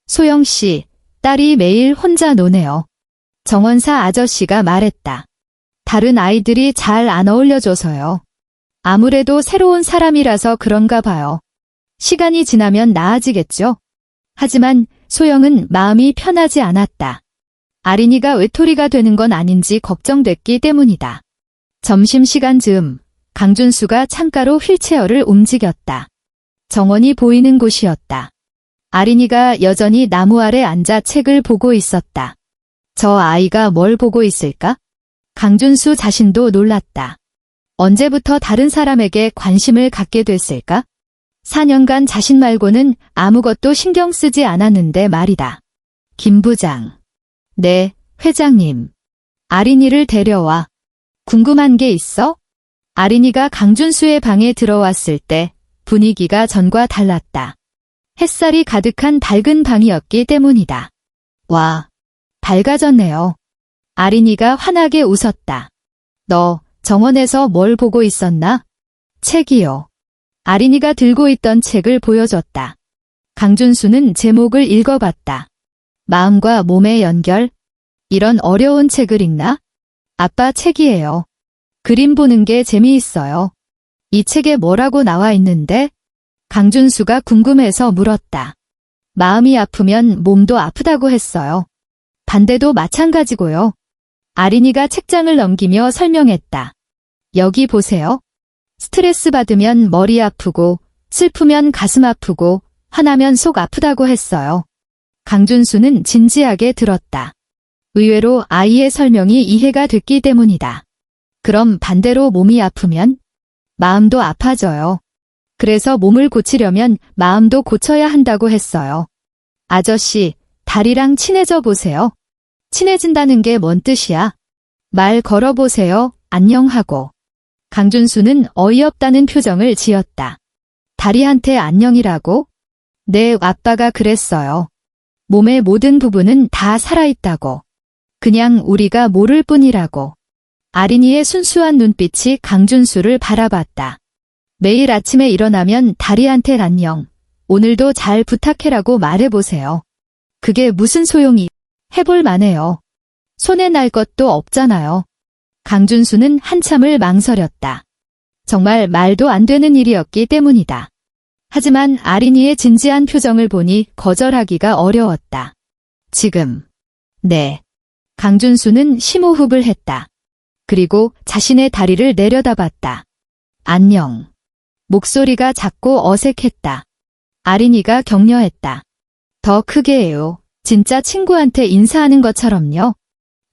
[SPEAKER 1] 소영 씨, 딸이 매일 혼자 노네요. 정원사 아저씨가 말했다. 다른 아이들이 잘 안 어울려줘서요. 아무래도 새로운 사람이라서 그런가 봐요. 시간이 지나면 나아지겠죠? 하지만 소영은 마음이 편하지 않았다. 아린이가 외톨이가 되는 건 아닌지 걱정됐기 때문이다. 점심시간 즈음, 강준수가 창가로 휠체어를 움직였다. 정원이 보이는 곳이었다. 아린이가 여전히 나무 아래 앉아 책을 보고 있었다. 저 아이가 뭘 보고 있을까? 강준수 자신도 놀랐다. 언제부터 다른 사람에게 관심을 갖게 됐을까? 4년간 자신 말고는 아무것도 신경 쓰지 않았는데 말이다. 김 부장. 네, 회장님. 아린이를 데려와. 궁금한 게 있어? 아린이가 강준수의 방에 들어왔을 때 분위기가 전과 달랐다. 햇살이 가득한 밝은 방이었기 때문이다. 와, 밝아졌네요. 아린이가 환하게 웃었다. 너 정원에서 뭘 보고 있었나? 책이요. 아린이가 들고 있던 책을 보여줬다. 강준수는 제목을 읽어봤다. 마음과 몸의 연결? 이런 어려운 책을 읽나? 아빠 책이에요. 그림 보는 게 재미있어요. 이 책에 뭐라고 나와 있는데? 강준수가 궁금해서 물었다. 마음이 아프면 몸도 아프다고 했어요. 반대도 마찬가지고요. 아린이가 책장을 넘기며 설명했다. 여기 보세요. 스트레스 받으면 머리 아프고, 슬프면 가슴 아프고, 화나면 속 아프다고 했어요. 강준수는 진지하게 들었다. 의외로 아이의 설명이 이해가 됐기 때문이다. 그럼 반대로 몸이 아프면? 마음도 아파져요. 그래서 몸을 고치려면 마음도 고쳐야 한다고 했어요. 아저씨, 다리랑 친해져 보세요. 친해진다는 게 뭔 뜻이야? 말 걸어보세요. 안녕하고. 강준수는 어이없다는 표정을 지었다. 다리한테 안녕이라고? 네, 아빠가 그랬어요. 몸의 모든 부분은 다 살아있다고. 그냥 우리가 모를 뿐이라고. 아린이의 순수한 눈빛이 강준수를 바라봤다. 매일 아침에 일어나면 다리한테 안녕. 오늘도 잘 부탁해라고 말해보세요. 그게 무슨 소용이? 해볼 만해요. 손에 날 것도 없잖아요. 강준수는 한참을 망설였다. 정말 말도 안 되는 일이었기 때문이다. 하지만 아린이의 진지한 표정을 보니 거절하기가 어려웠다. 지금. 네. 강준수는 심호흡을 했다. 그리고 자신의 다리를 내려다봤다. 안녕. 목소리가 작고 어색했다. 아린이가 격려했다. 더 크게 해요. 진짜 친구한테 인사하는 것처럼요.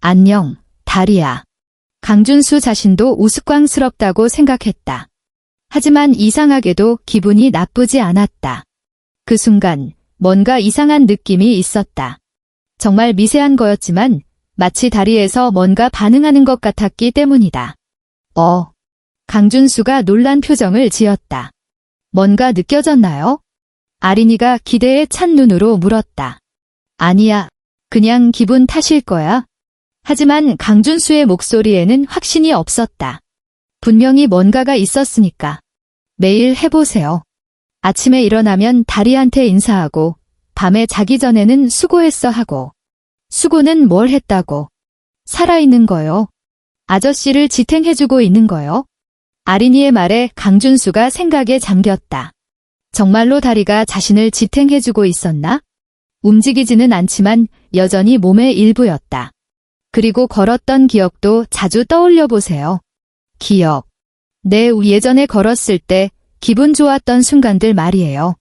[SPEAKER 1] 안녕, 다리야. 강준수 자신도 우스꽝스럽다고 생각했다. 하지만 이상하게도 기분이 나쁘지 않았다. 그 순간 뭔가 이상한 느낌이 있었다. 정말 미세한 거였지만 마치 다리에서 뭔가 반응하는 것 같았기 때문이다. 강준수가 놀란 표정을 지었다. 뭔가 느껴졌나요? 아린이가 기대에 찬 눈으로 물었다. 아니야, 그냥 기분 탓일 거야. 하지만 강준수의 목소리에는 확신이 없었다. 분명히 뭔가가 있었으니까. 매일 해보세요. 아침에 일어나면 다리한테 인사하고, 밤에 자기 전에는 수고했어 하고. 수고는 뭘 했다고? 살아있는 거요. 아저씨를 지탱해주고 있는 거요. 아린이의 말에 강준수가 생각에 잠겼다. 정말로 다리가 자신을 지탱해주고 있었나? 움직이지는 않지만 여전히 몸의 일부였다. 그리고 걸었던 기억도 자주 떠올려 보세요. 기억. 네, 예전에 걸었을 때 기분 좋았던 순간들 말이에요.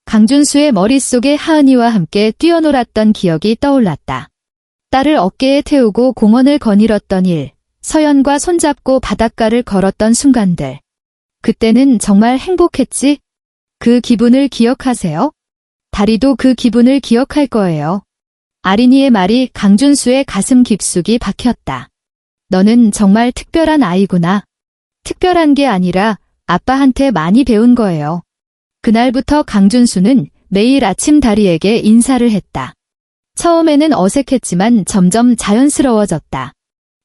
[SPEAKER 1] 강준수의 머릿속에 하은이와 함께 뛰어놀았던 기억이 떠올랐다. 딸을 어깨에 태우고 공원을 거닐었던 일, 서연과 손잡고 바닷가를 걸었던 순간들. 그때는 정말 행복했지? 그 기분을 기억하세요? 다리도 그 기분을 기억할 거예요. 아린이의 말이 강준수의 가슴 깊숙이 박혔다. 너는 정말 특별한 아이구나. 특별한 게 아니라 아빠한테 많이 배운 거예요. 그날부터 강준수는 매일 아침 다리에게 인사를 했다. 처음에는 어색했지만 점점 자연스러워졌다.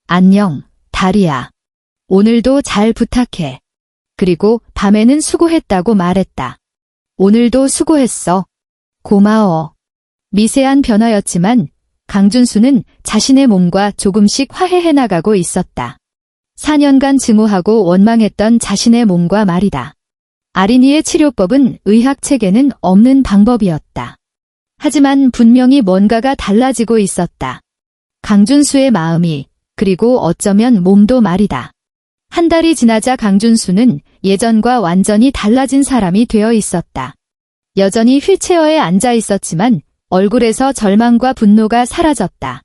[SPEAKER 1] 안녕, 다리야. 오늘도 잘 부탁해. 그리고 밤에는 수고했다고 말했다. 오늘도 수고했어. 고마워. 미세한 변화였지만 강준수는 자신의 몸과 조금씩 화해해 나가고 있었다. 4년간 증오하고 원망했던 자신의 몸과 말이다. 아린이의 치료법은 의학 체계는 없는 방법이었다. 하지만 분명히 뭔가가 달라지고 있었다. 강준수의 마음이, 그리고 어쩌면 몸도 말이다. 한 달이 지나자 강준수는 예전과 완전히 달라진 사람이 되어 있었다. 여전히 휠체어에 앉아 있었지만 얼굴에서 절망과 분노가 사라졌다.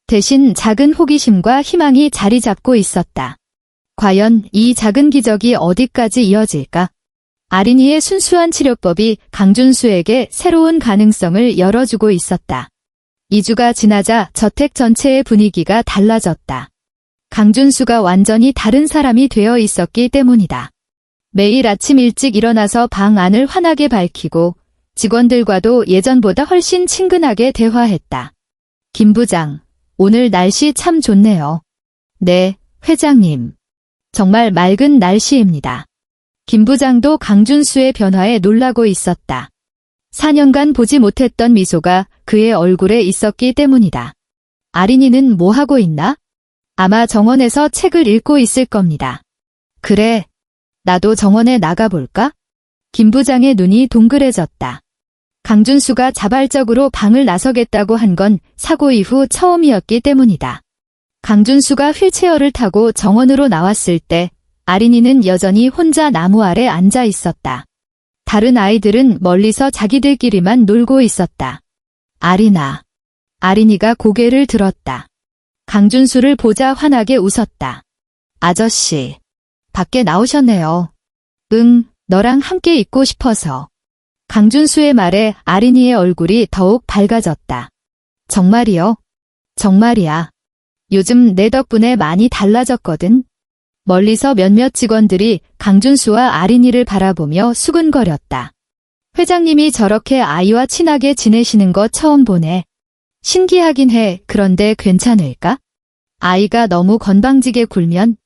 [SPEAKER 1] 대신 작은 호기심과 희망이 자리 잡고 있었다. 과연 이 작은 기적이 어디까지 이어질까? 아린이의 순수한 치료법이 강준수에게 새로운 가능성을 열어주고 있었다. 2주가 지나자 저택 전체의 분위기가 달라졌다. 강준수가 완전히 다른 사람이 되어 있었기 때문이다. 매일 아침 일찍 일어나서 방 안을 환하게 밝히고 직원들과도 예전보다 훨씬 친근하게 대화했다. 김 부장, 오늘 날씨 참 좋네요. 네, 회장님. 정말 맑은 날씨입니다. 김 부장도 강준수의 변화에 놀라고 있었다. 4년간 보지 못했던 미소가 그의 얼굴에 있었기 때문이다. 아린이는 뭐 하고 있나? 아마 정원에서 책을 읽고 있을 겁니다. 그래, 나도 정원에 나가볼까? 김 부장의 눈이 동그래졌다. 강준수가 자발적으로 방을 나서겠다고 한 건 사고 이후 처음이었기 때문이다. 강준수가 휠체어를 타고 정원으로 나왔을 때 아린이는 여전히 혼자 나무 아래 앉아 있었다. 다른 아이들은 멀리서 자기들끼리만 놀고 있었다. 아린아. 아린이가 고개를 들었다. 강준수를 보자 환하게 웃었다. 아저씨. 밖에 나오셨네요. 응, 너랑 함께 있고 싶어서. 강준수의 말에 아린이의 얼굴이 더욱 밝아졌다. 정말이요? 정말이야. 요즘 내 덕분에 많이 달라졌거든. 멀리서 몇몇 직원들이 강준수와 아린이를 바라보며 수근거렸다. 회장님이 저렇게 아이와 친하게 지내시는 거 처음 보네. 신기하긴 해. 그런데 괜찮을까? 아이가 너무 건방지게 굴면?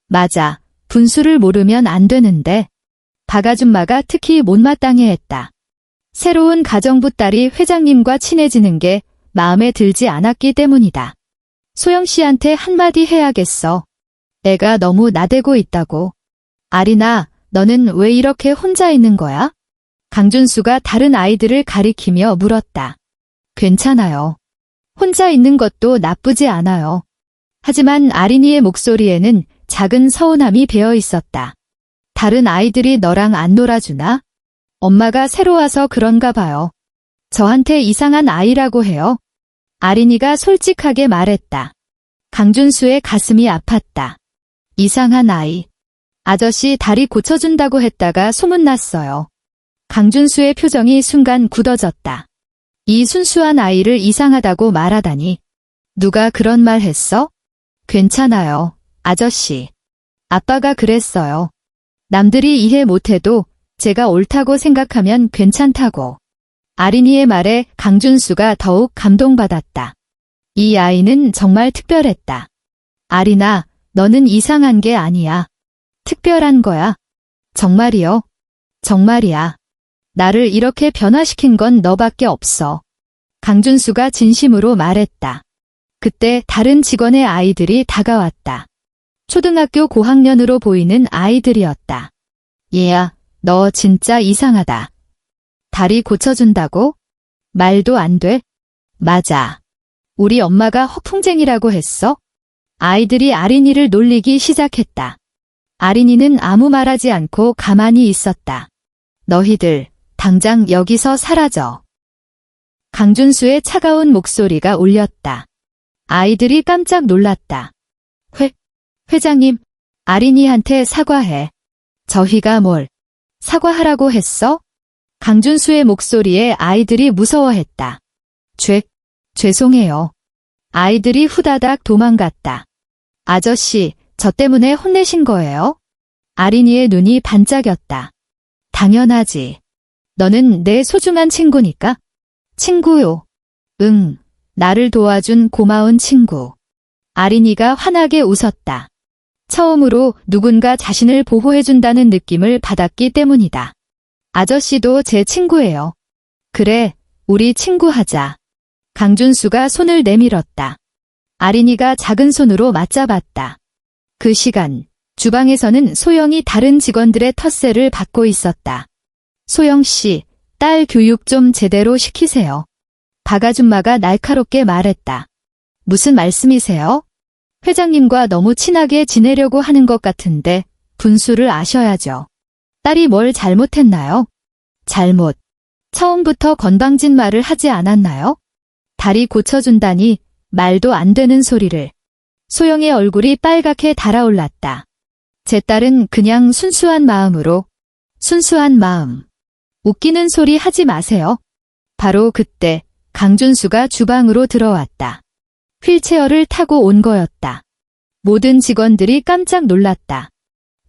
[SPEAKER 1] 맞아. 분수를 모르면 안 되는데. 박 아줌마가 특히 못마땅해했다. 새로운 가정부 딸이 회장님과 친해지는 게 마음에 들지 않았기 때문이다. 소영 씨한테 한마디 해야겠어. 애가 너무 나대고 있다고. 아린아, 너는 왜 이렇게 혼자 있는 거야? 강준수가 다른 아이들을 가리키며 물었다. 괜찮아요. 혼자 있는 것도 나쁘지 않아요. 하지만 아린이의 목소리에는 작은 서운함이 배어 있었다. 다른 아이들이 너랑 안 놀아주나? 엄마가 새로 와서 그런가 봐요. 저한테 이상한 아이라고 해요. 아린이가 솔직하게 말했다. 강준수의 가슴이 아팠다. 이상한 아이. 아저씨 다리 고쳐준다고 했다가 소문났어요. 강준수의 표정이 순간 굳어졌다. 이 순수한 아이를 이상하다고 말하다니. 누가 그런 말 했어? 괜찮아요, 아저씨. 아빠가 그랬어요. 남들이 이해 못해도 제가 옳다고 생각하면 괜찮다고. 아린이의 말에 강준수가 더욱 감동받았다. 이 아이는 정말 특별했다. 아린아, 너는 이상한 게 아니야. 특별한 거야. 정말이요? 정말이야. 나를 이렇게 변화시킨 건 너밖에 없어. 강준수가 진심으로 말했다. 그때 다른 직원의 아이들이 다가왔다. 초등학교 고학년으로 보이는 아이들이었다. 얘야, 너 진짜 이상하다. 다리 고쳐준다고? 말도 안 돼? 맞아. 우리 엄마가 허풍쟁이라고 했어? 아이들이 아린이를 놀리기 시작했다. 아린이는 아무 말하지 않고 가만히 있었다. 너희들, 당장 여기서 사라져. 강준수의 차가운 목소리가 울렸다. 아이들이 깜짝 놀랐다. 회장님, 아린이한테 사과해. 저희가 뭘 사과하라고 했어? 강준수의 목소리에 아이들이 무서워했다. 죄송해요. 아이들이 후다닥 도망갔다. 아저씨, 저 때문에 혼내신 거예요? 아린이의 눈이 반짝였다. 당연하지. 너는 내 소중한 친구니까. 친구요. 응, 나를 도와준 고마운 친구. 아린이가 환하게 웃었다. 처음으로 누군가 자신을 보호해준다는 느낌을 받았기 때문이다. 아저씨도 제 친구예요. 그래, 우리 친구하자. 강준수가 손을 내밀었다. 아린이가 작은 손으로 맞잡았다. 그 시간, 주방에서는 소영이 다른 직원들의 텃세를 받고 있었다. 소영 씨, 딸 교육 좀 제대로 시키세요. 박 아줌마가 날카롭게 말했다. 무슨 말씀이세요? 회장님과 너무 친하게 지내려고 하는 것 같은데 분수를 아셔야죠. 딸이 뭘 잘못했나요? 잘못. 처음부터 건방진 말을 하지 않았나요? 다리 고쳐준다니 말도 안 되는 소리를. 소영의 얼굴이 빨갛게 달아올랐다. 제 딸은 그냥 순수한 마음으로. 순수한 마음. 웃기는 소리 하지 마세요. 바로 그때 강준수가 주방으로 들어왔다. 휠체어를 타고 온 거였다. 모든 직원들이 깜짝 놀랐다.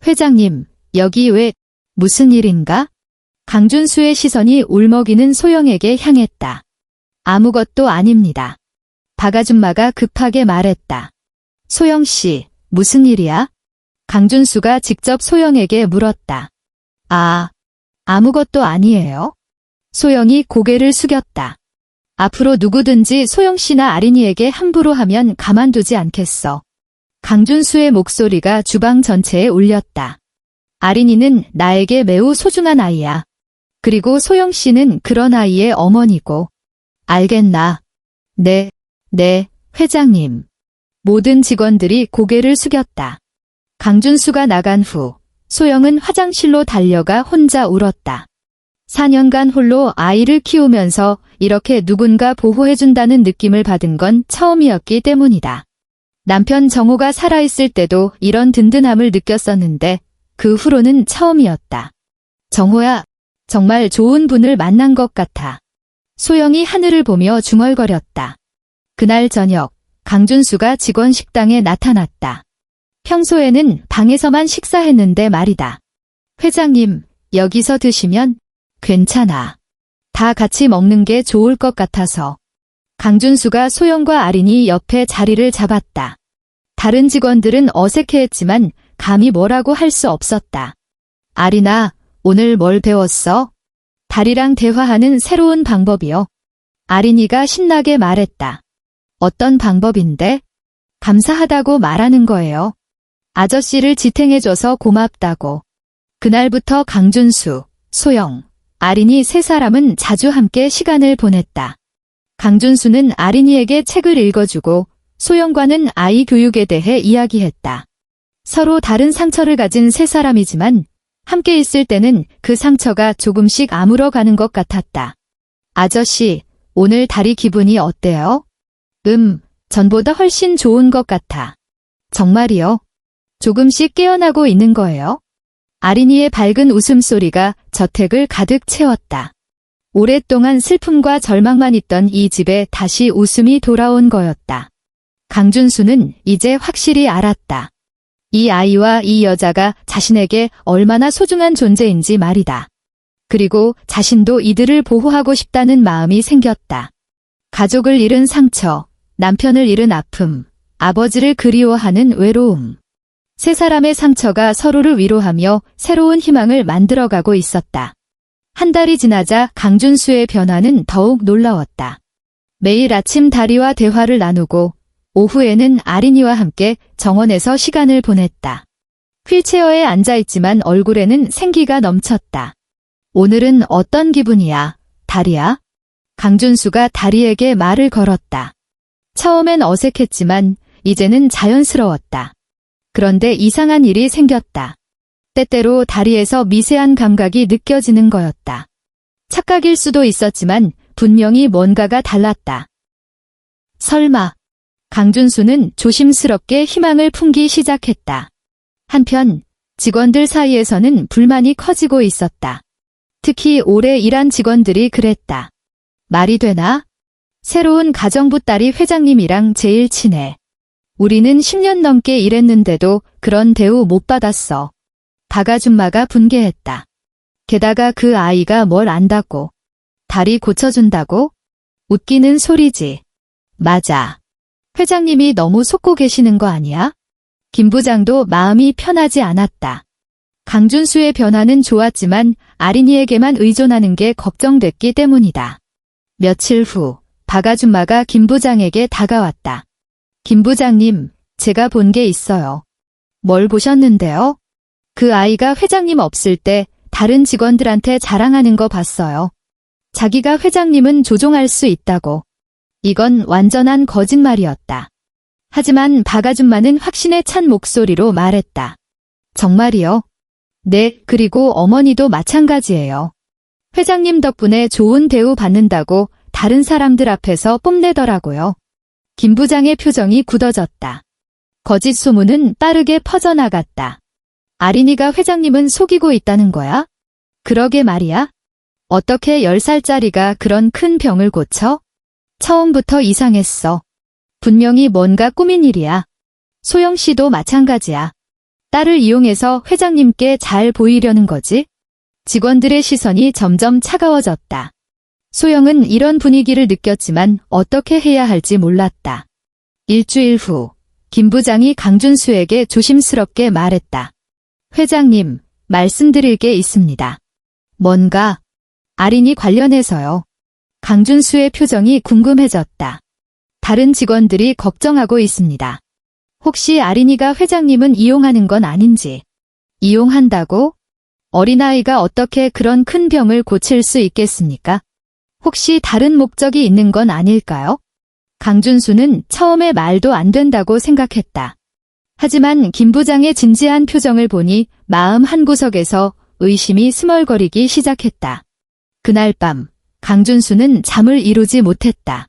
[SPEAKER 1] 회장님, 여기 무슨 일인가? 강준수의 시선이 울먹이는 소영에게 향했다. 아무것도 아닙니다. 박 아줌마가 급하게 말했다. 소영 씨, 무슨 일이야? 강준수가 직접 소영에게 물었다. 아무것도 아니에요. 소영이 고개를 숙였다. 앞으로 누구든지 소영 씨나 아린이에게 함부로 하면 가만두지 않겠어. 강준수의 목소리가 주방 전체에 울렸다. 아린이는 나에게 매우 소중한 아이야. 그리고 소영 씨는 그런 아이의 어머니고. 알겠나? 네, 회장님. 모든 직원들이 고개를 숙였다. 강준수가 나간 후 소영은 화장실로 달려가 혼자 울었다. 4년간 홀로 아이를 키우면서 이렇게 누군가 보호해준다는 느낌을 받은 건 처음이었기 때문이다. 남편 정호가 살아있을 때도 이런 든든함을 느꼈었는데 그 후로는 처음이었다. 정호야, 정말 좋은 분을 만난 것 같아. 소영이 하늘을 보며 중얼거렸다. 그날 저녁, 강준수가 직원 식당에 나타났다. 평소에는 방에서만 식사했는데 말이다. 회장님, 여기서 드시면 괜찮아. 다 같이 먹는 게 좋을 것 같아서. 강준수가 소영과 아린이 옆에 자리를 잡았다. 다른 직원들은 어색해했지만 감히 뭐라고 할 수 없었다. 아린아, 오늘 뭘 배웠어? 달이랑 대화하는 새로운 방법이요. 아린이가 신나게 말했다. 어떤 방법인데? 감사하다고 말하는 거예요. 아저씨를 지탱해줘서 고맙다고. 그날부터 강준수, 소영, 아린이 세 사람은 자주 함께 시간을 보냈다. 강준수는 아린이에게 책을 읽어주고 소영과는 아이 교육에 대해 이야기했다. 서로 다른 상처를 가진 세 사람이지만 함께 있을 때는 그 상처가 조금씩 아물어가는 것 같았다. 아저씨, 오늘 다리 기분이 어때요? 전보다 훨씬 좋은 것 같아. 정말이요? 조금씩 깨어나고 있는 거예요? 아린이의 밝은 웃음소리가 저택을 가득 채웠다. 오랫동안 슬픔과 절망만 있던 이 집에 다시 웃음이 돌아온 거였다. 강준수는 이제 확실히 알았다. 이 아이와 이 여자가 자신에게 얼마나 소중한 존재인지 말이다. 그리고 자신도 이들을 보호하고 싶다는 마음이 생겼다. 가족을 잃은 상처, 남편을 잃은 아픔, 아버지를 그리워하는 외로움. 세 사람의 상처가 서로를 위로하며 새로운 희망을 만들어가고 있었다. 한 달이 지나자 강준수의 변화는 더욱 놀라웠다. 매일 아침 다리와 대화를 나누고 오후에는 아린이와 함께 정원에서 시간을 보냈다. 휠체어에 앉아있지만 얼굴에는 생기가 넘쳤다. 오늘은 어떤 기분이야, 다리야? 강준수가 다리에게 말을 걸었다. 처음엔 어색했지만 이제는 자연스러웠다. 그런데 이상한 일이 생겼다. 때때로 다리에서 미세한 감각이 느껴지는 거였다. 착각일 수도 있었지만 분명히 뭔가가 달랐다. 설마. 강준수는 조심스럽게 희망을 품기 시작했다. 한편 직원들 사이에서는 불만이 커지고 있었다. 특히 오래 일한 직원들이 그랬다. 말이 되나? 새로운 가정부 딸이 회장님이랑 제일 친해. 우리는 10년 넘게 일했는데도 그런 대우 못 받았어. 박 아줌마가 분개했다. 게다가 그 아이가 뭘 안다고. 다리 고쳐준다고? 웃기는 소리지. 맞아. 회장님이 너무 속고 계시는 거 아니야? 김 부장도 마음이 편하지 않았다. 강준수의 변화는 좋았지만 아린이에게만 의존하는 게 걱정됐기 때문이다. 며칠 후 박 아줌마가 김 부장에게 다가왔다. 김 부장님, 제가 본 게 있어요. 뭘 보셨는데요? 그 아이가 회장님 없을 때 다른 직원들한테 자랑하는 거 봤어요. 자기가 회장님은 조종할 수 있다고. 이건 완전한 거짓말이었다. 하지만 박 아줌마는 확신에 찬 목소리로 말했다. 정말이요? 네, 그리고 어머니도 마찬가지예요. 회장님 덕분에 좋은 대우 받는다고 다른 사람들 앞에서 뽐내더라고요. 김 부장의 표정이 굳어졌다. 거짓 소문은 빠르게 퍼져나갔다. 아린이가 회장님은 속이고 있다는 거야? 그러게 말이야. 어떻게 10살짜리가 그런 큰 병을 고쳐? 처음부터 이상했어. 분명히 뭔가 꾸민 일이야. 소영 씨도 마찬가지야. 딸을 이용해서 회장님께 잘 보이려는 거지? 직원들의 시선이 점점 차가워졌다. 소영은 이런 분위기를 느꼈지만 어떻게 해야 할지 몰랐다. 일주일 후, 김 부장이 강준수에게 조심스럽게 말했다. 회장님, 말씀드릴 게 있습니다. 뭔가? 아린이 관련해서요. 강준수의 표정이 궁금해졌다. 다른 직원들이 걱정하고 있습니다. 혹시 아린이가 회장님은 이용하는 건 아닌지. 이용한다고? 어린아이가 어떻게 그런 큰 병을 고칠 수 있겠습니까? 혹시 다른 목적이 있는 건 아닐까요? 강준수는 처음에 말도 안 된다고 생각했다. 하지만 김 부장의 진지한 표정을 보니 마음 한구석에서 의심이 스멀거리기 시작했다. 그날 밤, 강준수는 잠을 이루지 못했다.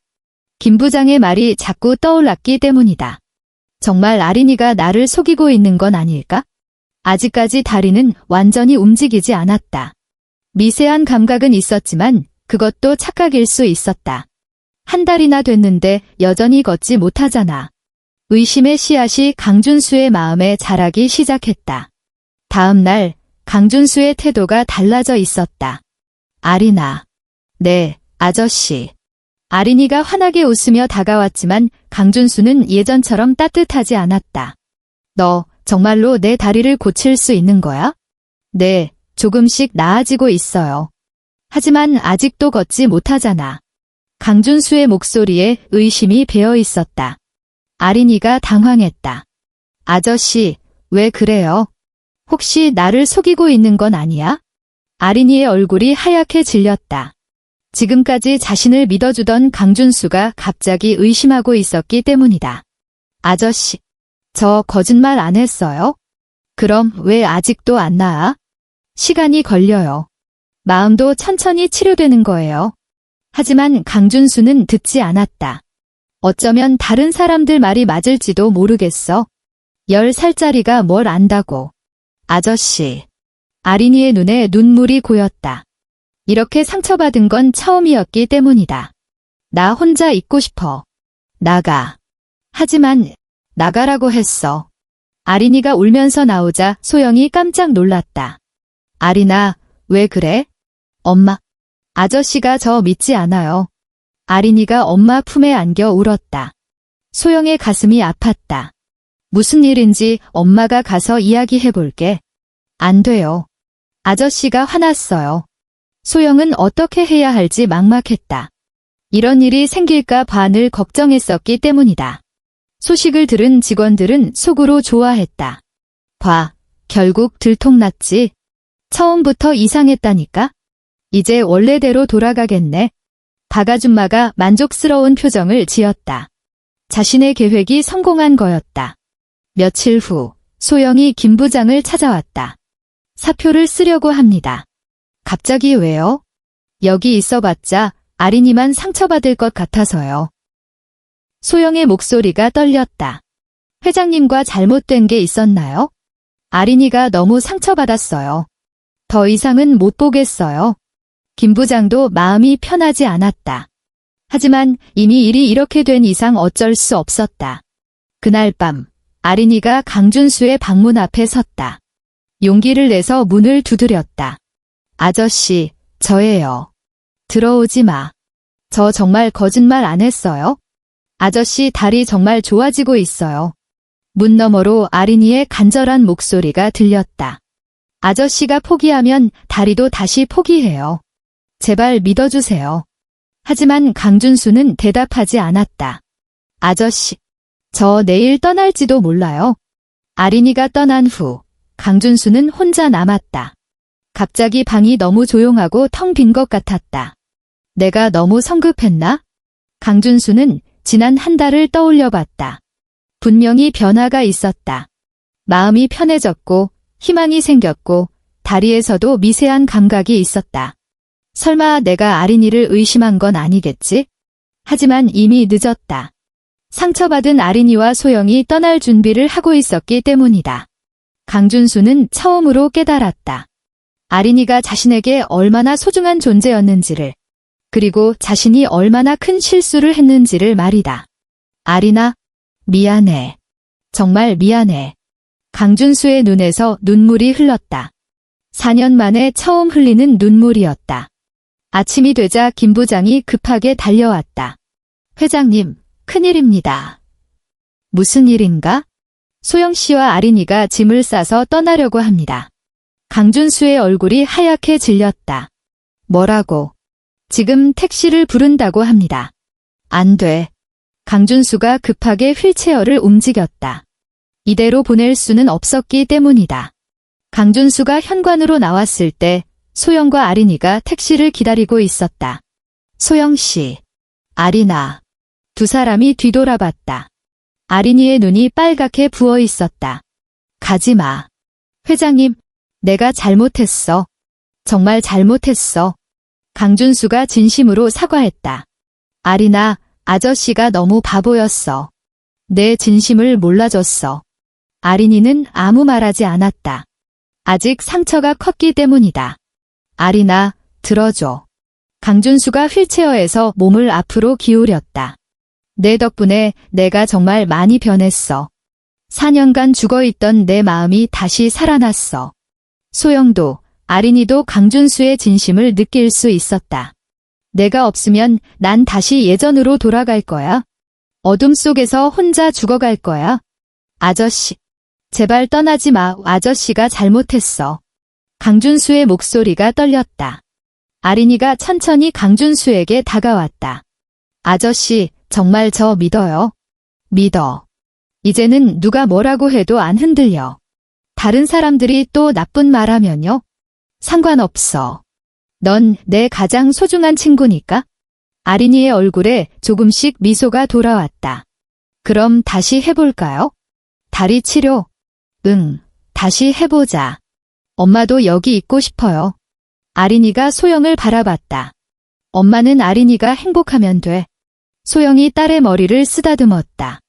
[SPEAKER 1] 김 부장의 말이 자꾸 떠올랐기 때문이다. 정말 아린이가 나를 속이고 있는 건 아닐까? 아직까지 다리는 완전히 움직이지 않았다. 미세한 감각은 있었지만 그것도 착각일 수 있었다. 한 달이나 됐는데 여전히 걷지 못하잖아. 의심의 씨앗이 강준수의 마음에 자라기 시작했다. 다음 날 강준수의 태도가 달라져 있었다. 아린아. 네, 아저씨. 아린이가 환하게 웃으며 다가왔지만 강준수는 예전처럼 따뜻하지 않았다. 너 정말로 내 다리를 고칠 수 있는 거야? 네, 조금씩 나아지고 있어요. 하지만 아직도 걷지 못하잖아. 강준수의 목소리에 의심이 배어 있었다. 아린이가 당황했다. 아저씨, 왜 그래요? 혹시 나를 속이고 있는 건 아니야? 아린이의 얼굴이 하얗게 질렸다. 지금까지 자신을 믿어주던 강준수가 갑자기 의심하고 있었기 때문이다. 아저씨, 저 거짓말 안 했어요? 그럼 왜 아직도 안 나아? 시간이 걸려요. 마음도 천천히 치료되는 거예요. 하지만 강준수는 듣지 않았다. 어쩌면 다른 사람들 말이 맞을지도 모르겠어. 10살짜리가 뭘 안다고. 아저씨. 아린이의 눈에 눈물이 고였다. 이렇게 상처받은 건 처음이었기 때문이다. 나 혼자 있고 싶어. 나가. 하지만 나가라고 했어. 아린이가 울면서 나오자 소영이 깜짝 놀랐다. 아린아, 왜 그래? 엄마. 아저씨가 저 믿지 않아요. 아린이가 엄마 품에 안겨 울었다. 소영의 가슴이 아팠다. 무슨 일인지 엄마가 가서 이야기해볼게. 안 돼요. 아저씨가 화났어요. 소영은 어떻게 해야 할지 막막했다. 이런 일이 생길까 봐 늘 걱정했었기 때문이다. 소식을 들은 직원들은 속으로 좋아했다. 봐, 결국 들통났지. 처음부터 이상했다니까? 이제 원래대로 돌아가겠네. 박 아줌마가 만족스러운 표정을 지었다. 자신의 계획이 성공한 거였다. 며칠 후 소영이 김 부장을 찾아왔다. 사표를 쓰려고 합니다. 갑자기 왜요? 여기 있어봤자 아린이만 상처받을 것 같아서요. 소영의 목소리가 떨렸다. 회장님과 잘못된 게 있었나요? 아린이가 너무 상처받았어요. 더 이상은 못 보겠어요. 김 부장도 마음이 편하지 않았다. 하지만 이미 일이 이렇게 된 이상 어쩔 수 없었다. 그날 밤, 아린이가 강준수의 방문 앞에 섰다. 용기를 내서 문을 두드렸다. 아저씨, 저예요. 들어오지 마. 저 정말 거짓말 안 했어요. 아저씨 다리 정말 좋아지고 있어요. 문 너머로 아린이의 간절한 목소리가 들렸다. 아저씨가 포기하면 다리도 다시 포기해요. 제발 믿어주세요. 하지만 강준수는 대답하지 않았다. 아저씨, 저 내일 떠날지도 몰라요. 아린이가 떠난 후 강준수는 혼자 남았다. 갑자기 방이 너무 조용하고 텅 빈 것 같았다. 내가 너무 성급했나? 강준수는 지난 한 달을 떠올려 봤다. 분명히 변화가 있었다. 마음이 편해졌고 희망이 생겼고 다리에서도 미세한 감각이 있었다. 설마 내가 아린이를 의심한 건 아니겠지? 하지만 이미 늦었다. 상처받은 아린이와 소영이 떠날 준비를 하고 있었기 때문이다. 강준수는 처음으로 깨달았다. 아린이가 자신에게 얼마나 소중한 존재였는지를, 그리고 자신이 얼마나 큰 실수를 했는지를 말이다. 아린아, 미안해. 정말 미안해. 강준수의 눈에서 눈물이 흘렀다. 4년 만에 처음 흘리는 눈물이었다. 아침이 되자 김 부장이 급하게 달려왔다. 회장님, 큰일입니다. 무슨 일인가? 소영 씨와 아린이가 짐을 싸서 떠나려고 합니다. 강준수의 얼굴이 하얗게 질렸다. 뭐라고? 지금 택시를 부른다고 합니다. 안 돼. 강준수가 급하게 휠체어를 움직였다. 이대로 보낼 수는 없었기 때문이다. 강준수가 현관으로 나왔을 때 소영과 아린이가 택시를 기다리고 있었다. 소영 씨, 아린아. 두 사람이 뒤돌아봤다. 아린이의 눈이 빨갛게 부어 있었다. 가지 마. 회장님, 내가 잘못했어. 정말 잘못했어. 강준수가 진심으로 사과했다. 아린아, 아저씨가 너무 바보였어. 내 진심을 몰라줬어. 아린이는 아무 말하지 않았다. 아직 상처가 컸기 때문이다. 아린아, 들어줘. 강준수가 휠체어에서 몸을 앞으로 기울였다. 내 덕분에 내가 정말 많이 변했어. 4년간 죽어있던 내 마음이 다시 살아났어. 소영도, 아린이도 강준수의 진심을 느낄 수 있었다. 내가 없으면 난 다시 예전으로 돌아갈 거야. 어둠 속에서 혼자 죽어갈 거야. 아저씨, 제발 떠나지 마. 아저씨가 잘못했어. 강준수의 목소리가 떨렸다. 아린이가 천천히 강준수에게 다가왔다. 아저씨, 정말 저 믿어요. 믿어. 이제는 누가 뭐라고 해도 안 흔들려. 다른 사람들이 또 나쁜 말하면요? 상관없어. 넌 내 가장 소중한 친구니까. 아린이의 얼굴에 조금씩 미소가 돌아왔다. 그럼 다시 해볼까요? 다리 치료. 응, 다시 해보자. 엄마도 여기 있고 싶어요. 아린이가 소영을 바라봤다. 엄마는 아린이가 행복하면 돼. 소영이 딸의 머리를 쓰다듬었다.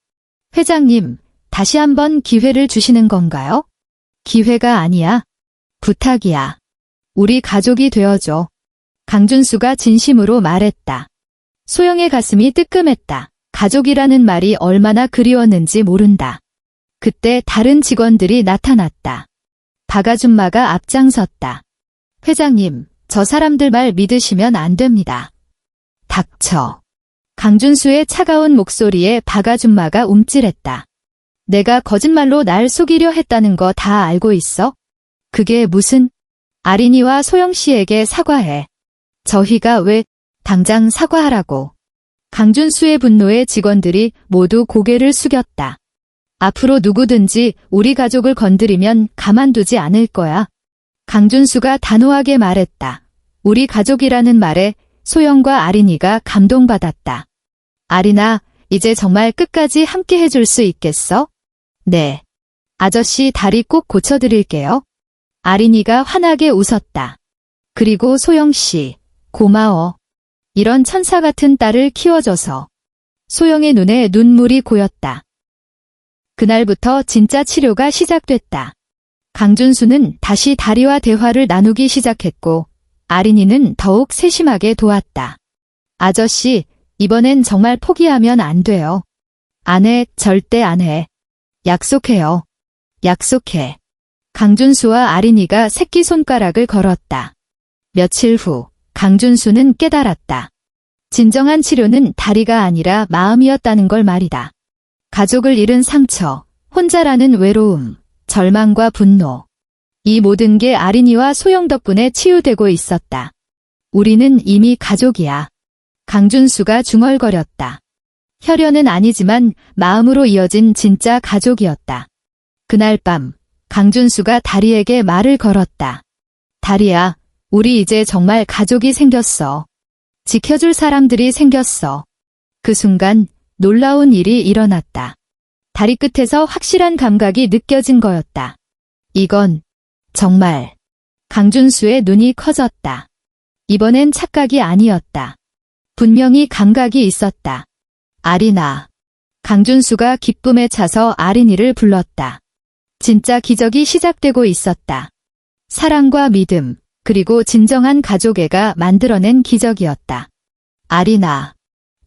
[SPEAKER 1] 회장님, 다시 한번 기회를 주시는 건가요? 기회가 아니야. 부탁이야. 우리 가족이 되어줘. 강준수가 진심으로 말했다. 소영의 가슴이 뜨끔했다. 가족이라는 말이 얼마나 그리웠는지 모른다. 그때 다른 직원들이 나타났다. 박 아줌마가 앞장섰다. 회장님, 저 사람들 말 믿으시면 안 됩니다. 닥쳐. 강준수의 차가운 목소리에 박 아줌마가 움찔했다. 내가 거짓말로 날 속이려 했다는 거 다 알고 있어? 그게 무슨? 아린이와 소영 씨에게 사과해. 저희가 왜? 당장 사과하라고. 강준수의 분노에 직원들이 모두 고개를 숙였다. 앞으로 누구든지 우리 가족을 건드리면 가만두지 않을 거야. 강준수가 단호하게 말했다. 우리 가족이라는 말에 소영과 아린이가 감동받았다. 아린아, 이제 정말 끝까지 함께 해줄 수 있겠어? 네. 아저씨 다리 꼭 고쳐드릴게요. 아린이가 환하게 웃었다. 그리고 소영 씨, 고마워. 이런 천사 같은 딸을 키워줘서. 소영의 눈에 눈물이 고였다. 그날부터 진짜 치료가 시작됐다. 강준수는 다시 다리와 대화를 나누기 시작했고 아린이는 더욱 세심하게 도왔다. 아저씨, 이번엔 정말 포기하면 안 돼요. 안 해, 절대 안 해. 약속해요. 약속해. 강준수와 아린이가 새끼손가락을 걸었다. 며칠 후 강준수는 깨달았다. 진정한 치료는 다리가 아니라 마음이었다는 걸 말이다. 가족을 잃은 상처, 혼자라는 외로움, 절망과 분노. 이 모든 게 아린이와 소영 덕분에 치유되고 있었다. 우리는 이미 가족이야. 강준수가 중얼거렸다. 혈연은 아니지만 마음으로 이어진 진짜 가족이었다. 그날 밤 강준수가 다리에게 말을 걸었다. 다리야, 우리 이제 정말 가족이 생겼어. 지켜줄 사람들이 생겼어. 그 순간 놀라운 일이 일어났다. 다리 끝에서 확실한 감각이 느껴진 거였다. 이건 정말. 강준수의 눈이 커졌다. 이번엔 착각이 아니었다. 분명히 감각이 있었다. 아린아. 강준수가 기쁨에 차서 아린이를 불렀다. 진짜 기적이 시작되고 있었다. 사랑과 믿음, 그리고 진정한 가족애가 만들어낸 기적이었다. 아린아,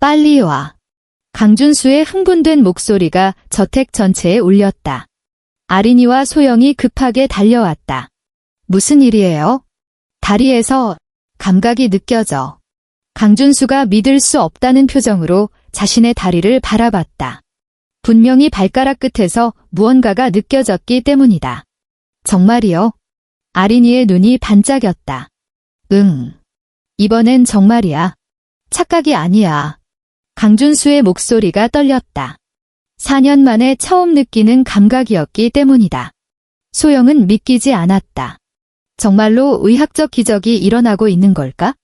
[SPEAKER 1] 빨리 와. 강준수의 흥분된 목소리가 저택 전체에 울렸다. 아린이와 소영이 급하게 달려왔다. 무슨 일이에요? 다리에서 감각이 느껴져. 강준수가 믿을 수 없다는 표정으로 자신의 다리를 바라봤다. 분명히 발가락 끝에서 무언가가 느껴졌기 때문이다. 정말이요? 아린이의 눈이 반짝였다. 응. 이번엔 정말이야. 착각이 아니야. 강준수의 목소리가 떨렸다. 4년 만에 처음 느끼는 감각이었기 때문이다. 소영은 믿기지 않았다. 정말로 의학적 기적이 일어나고 있는 걸까?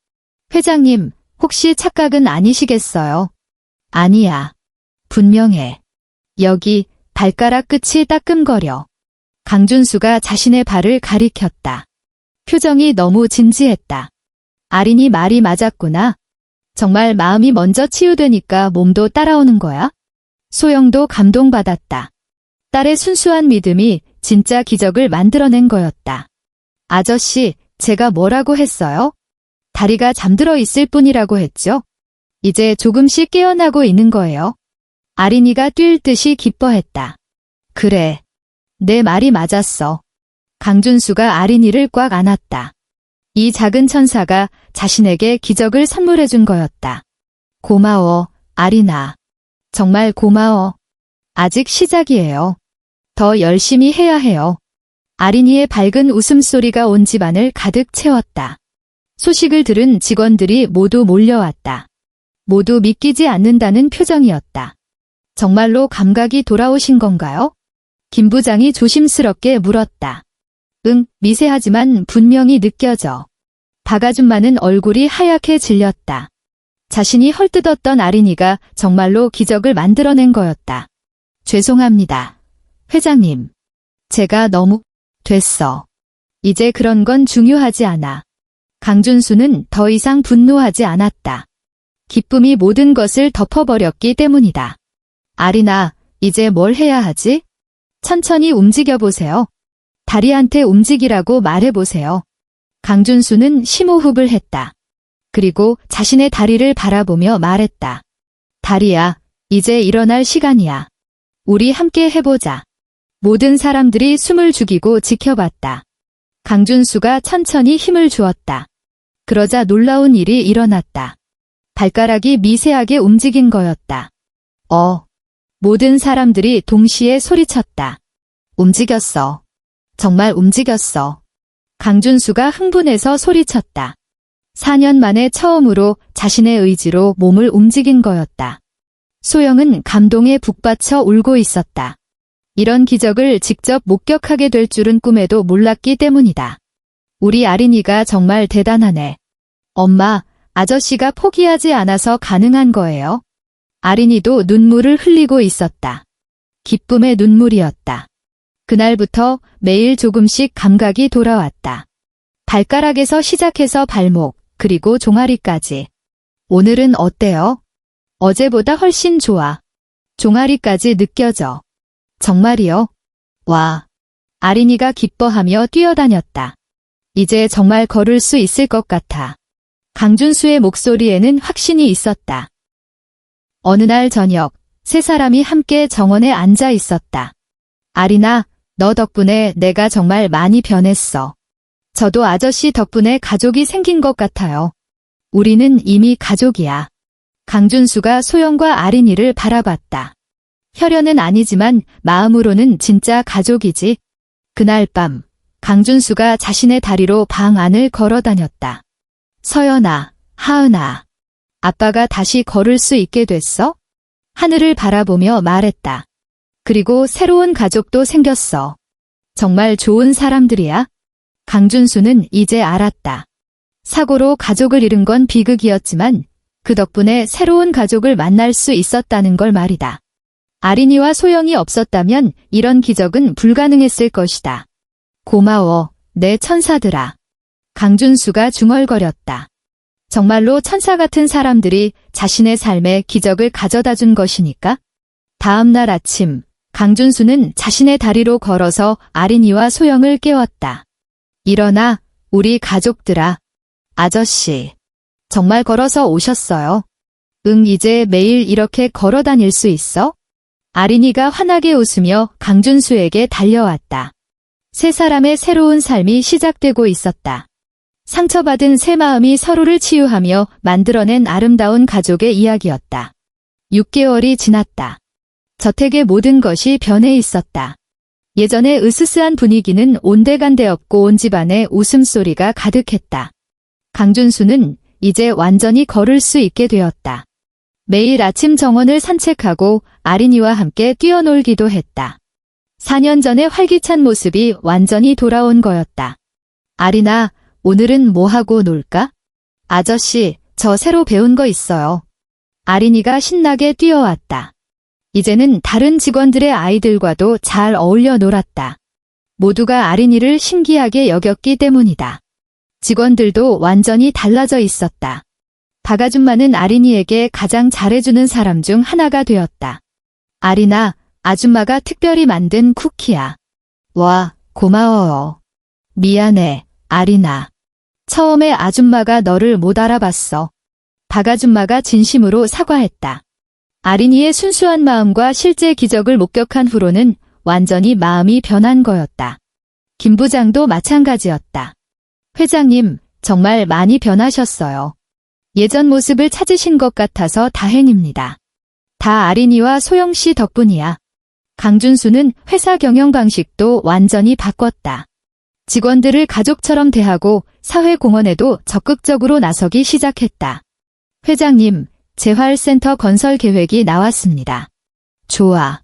[SPEAKER 1] 회장님, 혹시 착각은 아니시겠어요? 아니야. 분명해. 여기 발가락 끝이 따끔거려. 강준수가 자신의 발을 가리켰다. 표정이 너무 진지했다. 아린이 말이 맞았구나. 정말 마음이 먼저 치유되니까 몸도 따라오는 거야? 소영도 감동받았다. 딸의 순수한 믿음이 진짜 기적을 만들어낸 거였다. 아저씨, 제가 뭐라고 했어요? 다리가 잠들어 있을 뿐이라고 했죠? 이제 조금씩 깨어나고 있는 거예요. 아린이가 뛸 듯이 기뻐했다. 그래. 내 말이 맞았어. 강준수가 아린이를 꽉 안았다. 이 작은 천사가 자신에게 기적을 선물해준 거였다. 고마워, 아린아. 정말 고마워. 아직 시작이에요. 더 열심히 해야 해요. 아린이의 밝은 웃음소리가 온 집안을 가득 채웠다. 소식을 들은 직원들이 모두 몰려왔다. 모두 믿기지 않는다는 표정이었다. 정말로 감각이 돌아오신 건가요? 김 부장이 조심스럽게 물었다. 응, 미세하지만 분명히 느껴져. 박아줌마는 얼굴이 하얗게 질렸다. 자신이 헐뜯었던 아린이가 정말로 기적을 만들어낸 거였다. 죄송합니다. 회장님. 제가 너무 됐어. 이제 그런 건 중요하지 않아. 강준수는 더 이상 분노하지 않았다. 기쁨이 모든 것을 덮어버렸기 때문이다. 아린아, 이제 뭘 해야 하지? 천천히 움직여보세요. 다리한테 움직이라고 말해보세요. 강준수는 심호흡을 했다. 그리고 자신의 다리를 바라보며 말했다. 다리야, 이제 일어날 시간이야. 우리 함께 해보자. 모든 사람들이 숨을 죽이고 지켜봤다. 강준수가 천천히 힘을 주었다. 그러자 놀라운 일이 일어났다. 발가락이 미세하게 움직인 거였다. 모든 사람들이 동시에 소리쳤다. 움직였어. 정말 움직였어. 강준수가 흥분해서 소리쳤다. 4년 만에 처음으로 자신의 의지로 몸을 움직인 거였다. 소영은 감동에 북받쳐 울고 있었다. 이런 기적을 직접 목격하게 될 줄은 꿈에도 몰랐기 때문이다. 우리 아린이가 정말 대단하네. 엄마, 아저씨가 포기하지 않아서 가능한 거예요. 아린이도 눈물을 흘리고 있었다. 기쁨의 눈물이었다. 그날부터 매일 조금씩 감각이 돌아왔다. 발가락에서 시작해서 발목, 그리고 종아리까지. 오늘은 어때요? 어제보다 훨씬 좋아. 종아리까지 느껴져. 정말이요? 와. 아린이가 기뻐하며 뛰어다녔다. 이제 정말 걸을 수 있을 것 같아. 강준수의 목소리에는 확신이 있었다. 어느 날 저녁, 세 사람이 함께 정원에 앉아 있었다. 아린아, 너 덕분에 내가 정말 많이 변했어. 저도 아저씨 덕분에 가족이 생긴 것 같아요. 우리는 이미 가족이야. 강준수가 소영과 아린이를 바라봤다. 혈연은 아니지만 마음으로는 진짜 가족이지. 그날 밤, 강준수가 자신의 다리로 방 안을 걸어 다녔다. 서연아, 하은아. 아빠가 다시 걸을 수 있게 됐어? 하늘을 바라보며 말했다. 그리고 새로운 가족도 생겼어. 정말 좋은 사람들이야. 강준수는 이제 알았다. 사고로 가족을 잃은 건 비극이었지만 그 덕분에 새로운 가족을 만날 수 있었다는 걸 말이다. 아린이와 소영이 없었다면 이런 기적은 불가능했을 것이다. 고마워, 내 천사들아. 강준수가 중얼거렸다. 정말로 천사 같은 사람들이 자신의 삶에 기적을 가져다 준 것이니까? 다음 날 아침, 강준수는 자신의 다리로 걸어서 아린이와 소영을 깨웠다. 일어나, 우리 가족들아. 아저씨. 정말 걸어서 오셨어요? 응, 이제 매일 이렇게 걸어 다닐 수 있어? 아린이가 환하게 웃으며 강준수에게 달려왔다. 세 사람의 새로운 삶이 시작되고 있었다. 상처받은 새 마음이 서로를 치유하며 만들어낸 아름다운 가족의 이야기였다. 6개월이 지났다. 저택의 모든 것이 변해 있었다. 예전의 으스스한 분위기는 온데간데 없고 온 집안에 웃음소리가 가득했다. 강준수는 이제 완전히 걸을 수 있게 되었다. 매일 아침 정원을 산책하고 아린이와 함께 뛰어놀기도 했다. 4년 전의 활기찬 모습이 완전히 돌아온 거였다. 아린아, 오늘은 뭐 하고 놀까? 아저씨, 저 새로 배운 거 있어요. 아린이가 신나게 뛰어왔다. 이제는 다른 직원들의 아이들과도 잘 어울려 놀았다. 모두가 아린이를 신기하게 여겼기 때문이다. 직원들도 완전히 달라져 있었다. 박아줌마는 아린이에게 가장 잘해주는 사람 중 하나가 되었다. 아린아, 아줌마가 특별히 만든 쿠키야. 와, 고마워요. 미안해, 아린아. 처음에 아줌마가 너를 못 알아봤어. 박아줌마가 진심으로 사과했다. 아린이의 순수한 마음과 실제 기적을 목격한 후로는 완전히 마음이 변한 거였다. 김 부장도 마찬가지였다. 회장님, 정말 많이 변하셨어요. 예전 모습을 찾으신 것 같아서 다행입니다. 다 아린이와 소영 씨 덕분이야. 강준수는 회사 경영 방식도 완전히 바꿨다. 직원들을 가족처럼 대하고 사회공헌에도 적극적으로 나서기 시작했다. 회장님, 재활센터 건설 계획이 나왔습니다. 좋아.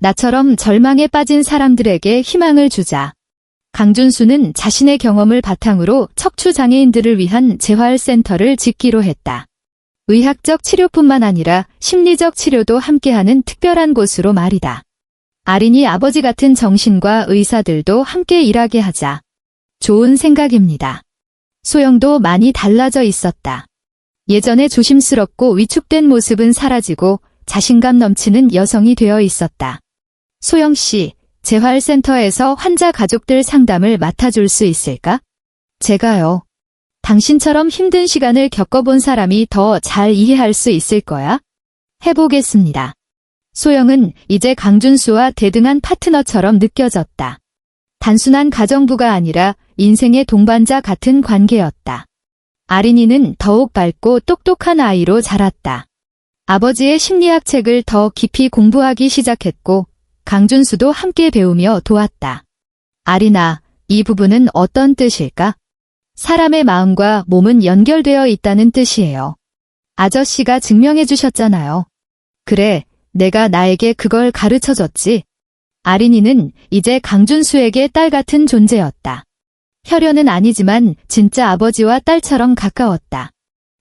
[SPEAKER 1] 나처럼 절망에 빠진 사람들에게 희망을 주자. 강준수는 자신의 경험을 바탕으로 척추장애인들을 위한 재활센터를 짓기로 했다. 의학적 치료뿐만 아니라 심리적 치료도 함께하는 특별한 곳으로 말이다. 아린이 아버지 같은 정신과 의사들도 함께 일하게 하자. 좋은 생각입니다. 소영도 많이 달라져 있었다. 예전에 조심스럽고 위축된 모습은 사라지고 자신감 넘치는 여성이 되어 있었다. 소영 씨, 재활센터에서 환자 가족들 상담을 맡아줄 수 있을까? 제가요. 당신처럼 힘든 시간을 겪어본 사람이 더 잘 이해할 수 있을 거야? 해보겠습니다. 소영은 이제 강준수와 대등한 파트너처럼 느껴졌다. 단순한 가정부가 아니라 인생의 동반자 같은 관계였다. 아린이는 더욱 밝고 똑똑한 아이로 자랐다. 아버지의 심리학 책을 더 깊이 공부하기 시작했고 강준수도 함께 배우며 도왔다. 아린아, 이 부분은 어떤 뜻일까? 사람의 마음과 몸은 연결되어 있다는 뜻이에요. 아저씨가 증명해 주셨잖아요. 그래, 내가 나에게 그걸 가르쳐줬지. 아린이는 이제 강준수에게 딸 같은 존재였다. 혈연은 아니지만 진짜 아버지와 딸처럼 가까웠다.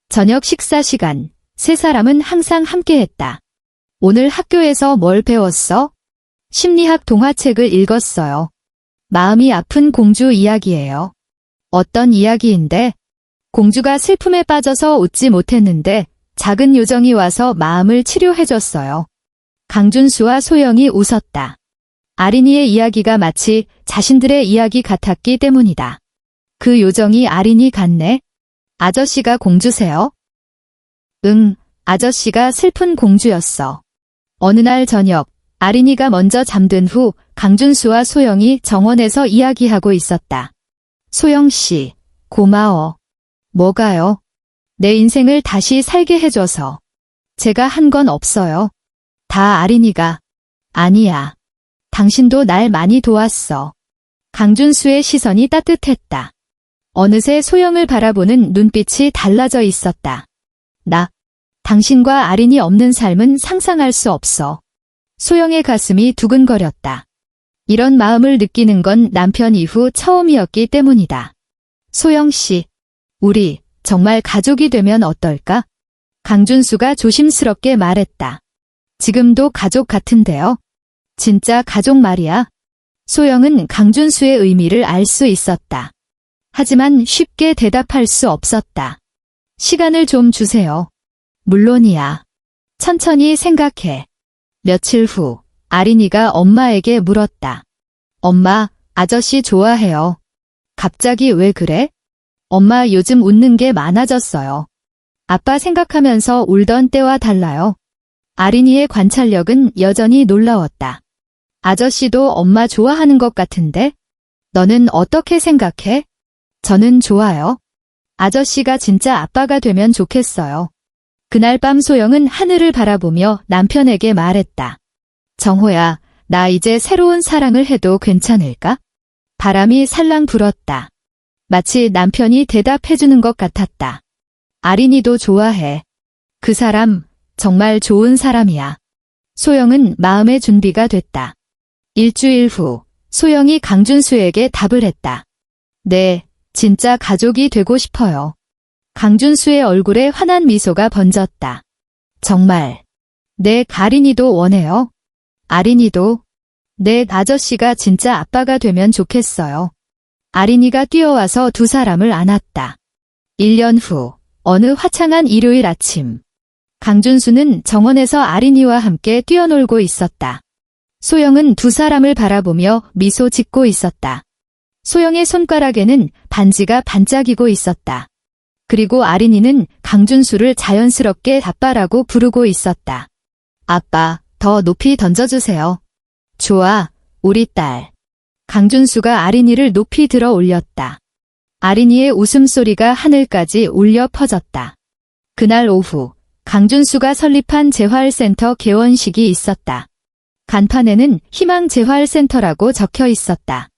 [SPEAKER 1] 저녁 식사 시간, 세 사람은 항상 함께했다. 오늘 학교에서 뭘 배웠어? 심리학 동화책을 읽었어요. 마음이 아픈 공주 이야기예요. 어떤 이야기인데? 공주가 슬픔에 빠져서 웃지 못했는데 작은 요정이 와서 마음을 치료해줬어요. 강준수와 소영이 웃었다. 아린이의 이야기가 마치 자신들의 이야기 같았기 때문이다. 그 요정이 아린이 같네. 아저씨가 공주세요? 응, 아저씨가 슬픈 공주였어. 어느 날 저녁, 아린이가 먼저 잠든 후 강준수와 소영이 정원에서 이야기하고 있었다. 소영씨, 고마워. 뭐가요? 내 인생을 다시 살게 해줘서. 제가 한 건 없어요. 다 아린이가. 아니야. 당신도 날 많이 도왔어. 강준수의 시선이 따뜻했다. 어느새 소영을 바라보는 눈빛이 달라져 있었다. 당신과 아린이 없는 삶은 상상할 수 없어. 소영의 가슴이 두근거렸다. 이런 마음을 느끼는 건 남편 이후 처음이었기 때문이다. 소영씨, 우리 정말 가족이 되면 어떨까? 강준수가 조심스럽게 말했다. 지금도 가족 같은데요? 진짜 가족 말이야. 소영은 강준수의 의미를 알 수 있었다. 하지만 쉽게 대답할 수 없었다. 시간을 좀 주세요. 물론이야. 천천히 생각해. 며칠 후, 아린이가 엄마에게 물었다. 엄마, 아저씨 좋아해요. 갑자기 왜 그래? 엄마 요즘 웃는 게 많아졌어요. 아빠 생각하면서 울던 때와 달라요. 아린이의 관찰력은 여전히 놀라웠다. 아저씨도 엄마 좋아하는 것 같은데? 너는 어떻게 생각해? 저는 좋아요. 아저씨가 진짜 아빠가 되면 좋겠어요. 그날 밤 소영은 하늘을 바라보며 남편에게 말했다. 정호야, 나 이제 새로운 사랑을 해도 괜찮을까? 바람이 살랑 불었다. 마치 남편이 대답해주는 것 같았다. 아린이도 좋아해. 그 사람, 정말 좋은 사람이야. 소영은 마음의 준비가 됐다. 일주일 후, 소영이 강준수에게 답을 했다. 네, 진짜 가족이 되고 싶어요. 강준수의 얼굴에 환한 미소가 번졌다. 정말. 네, 아린이도 원해요. 아린이도. 네, 아저씨가 진짜 아빠가 되면 좋겠어요. 아린이가 뛰어와서 두 사람을 안았다. 1년 후, 어느 화창한 일요일 아침. 강준수는 정원에서 아린이와 함께 뛰어놀고 있었다. 소영은 두 사람을 바라보며 미소 짓고 있었다. 소영의 손가락에는 반지가 반짝이고 있었다. 그리고 아린이는 강준수를 자연스럽게 아빠라고 부르고 있었다. 아빠, 더 높이 던져주세요. 좋아, 우리 딸. 강준수가 아린이를 높이 들어 올렸다. 아린이의 웃음소리가 하늘까지 울려 퍼졌다. 그날 오후, 강준수가 설립한 재활센터 개원식이 있었다. 간판에는 희망재활센터라고 적혀 있었다.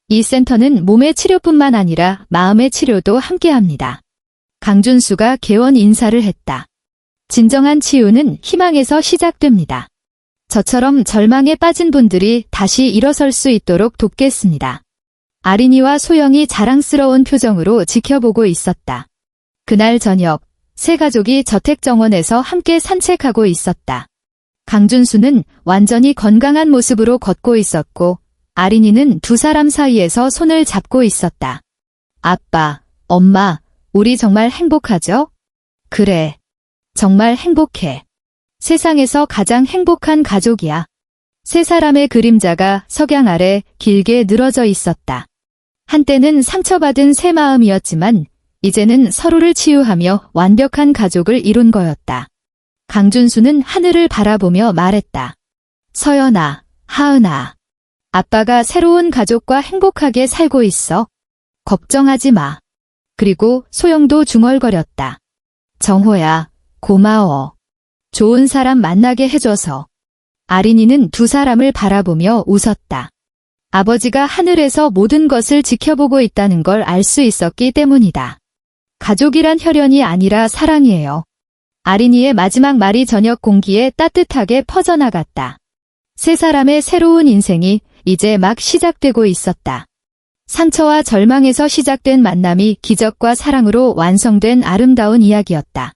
[SPEAKER 1] 이 센터는 몸의 치료뿐만 아니라 마음의 치료도 함께합니다. 강준수가 개원 인사를 했다. 진정한 치유는 희망에서 시작됩니다. 저처럼 절망에 빠진 분들이 다시 일어설 수 있도록 돕겠습니다. 아린이와 소영이 자랑스러운 표정으로 지켜보고 있었다. 그날 저녁, 세 가족이 저택정원에서 함께 산책하고 있었다. 강준수는 완전히 건강한 모습으로 걷고 있었고, 아린이는 두 사람 사이에서 손을 잡고 있었다. 아빠, 엄마, 우리 정말 행복하죠? 그래. 정말 행복해. 세상에서 가장 행복한 가족이야. 세 사람의 그림자가 석양 아래 길게 늘어져 있었다. 한때는 상처받은 새 마음이었지만 이제는 서로를 치유하며 완벽한 가족을 이룬 거였다. 강준수는 하늘을 바라보며 말했다. 서연아, 하은아. 아빠가 새로운 가족과 행복하게 살고 있어. 걱정하지 마. 그리고 소영도 중얼거렸다. 정호야, 고마워. 좋은 사람 만나게 해줘서. 아린이는 두 사람을 바라보며 웃었다. 아버지가 하늘에서 모든 것을 지켜보고 있다는 걸 알 수 있었기 때문이다. 가족이란 혈연이 아니라 사랑이에요. 아린이의 마지막 말이 저녁 공기에 따뜻하게 퍼져나갔다. 세 사람의 새로운 인생이 이제 막 시작되고 있었다. 상처와 절망에서 시작된 만남이 기적과 사랑으로 완성된 아름다운 이야기였다.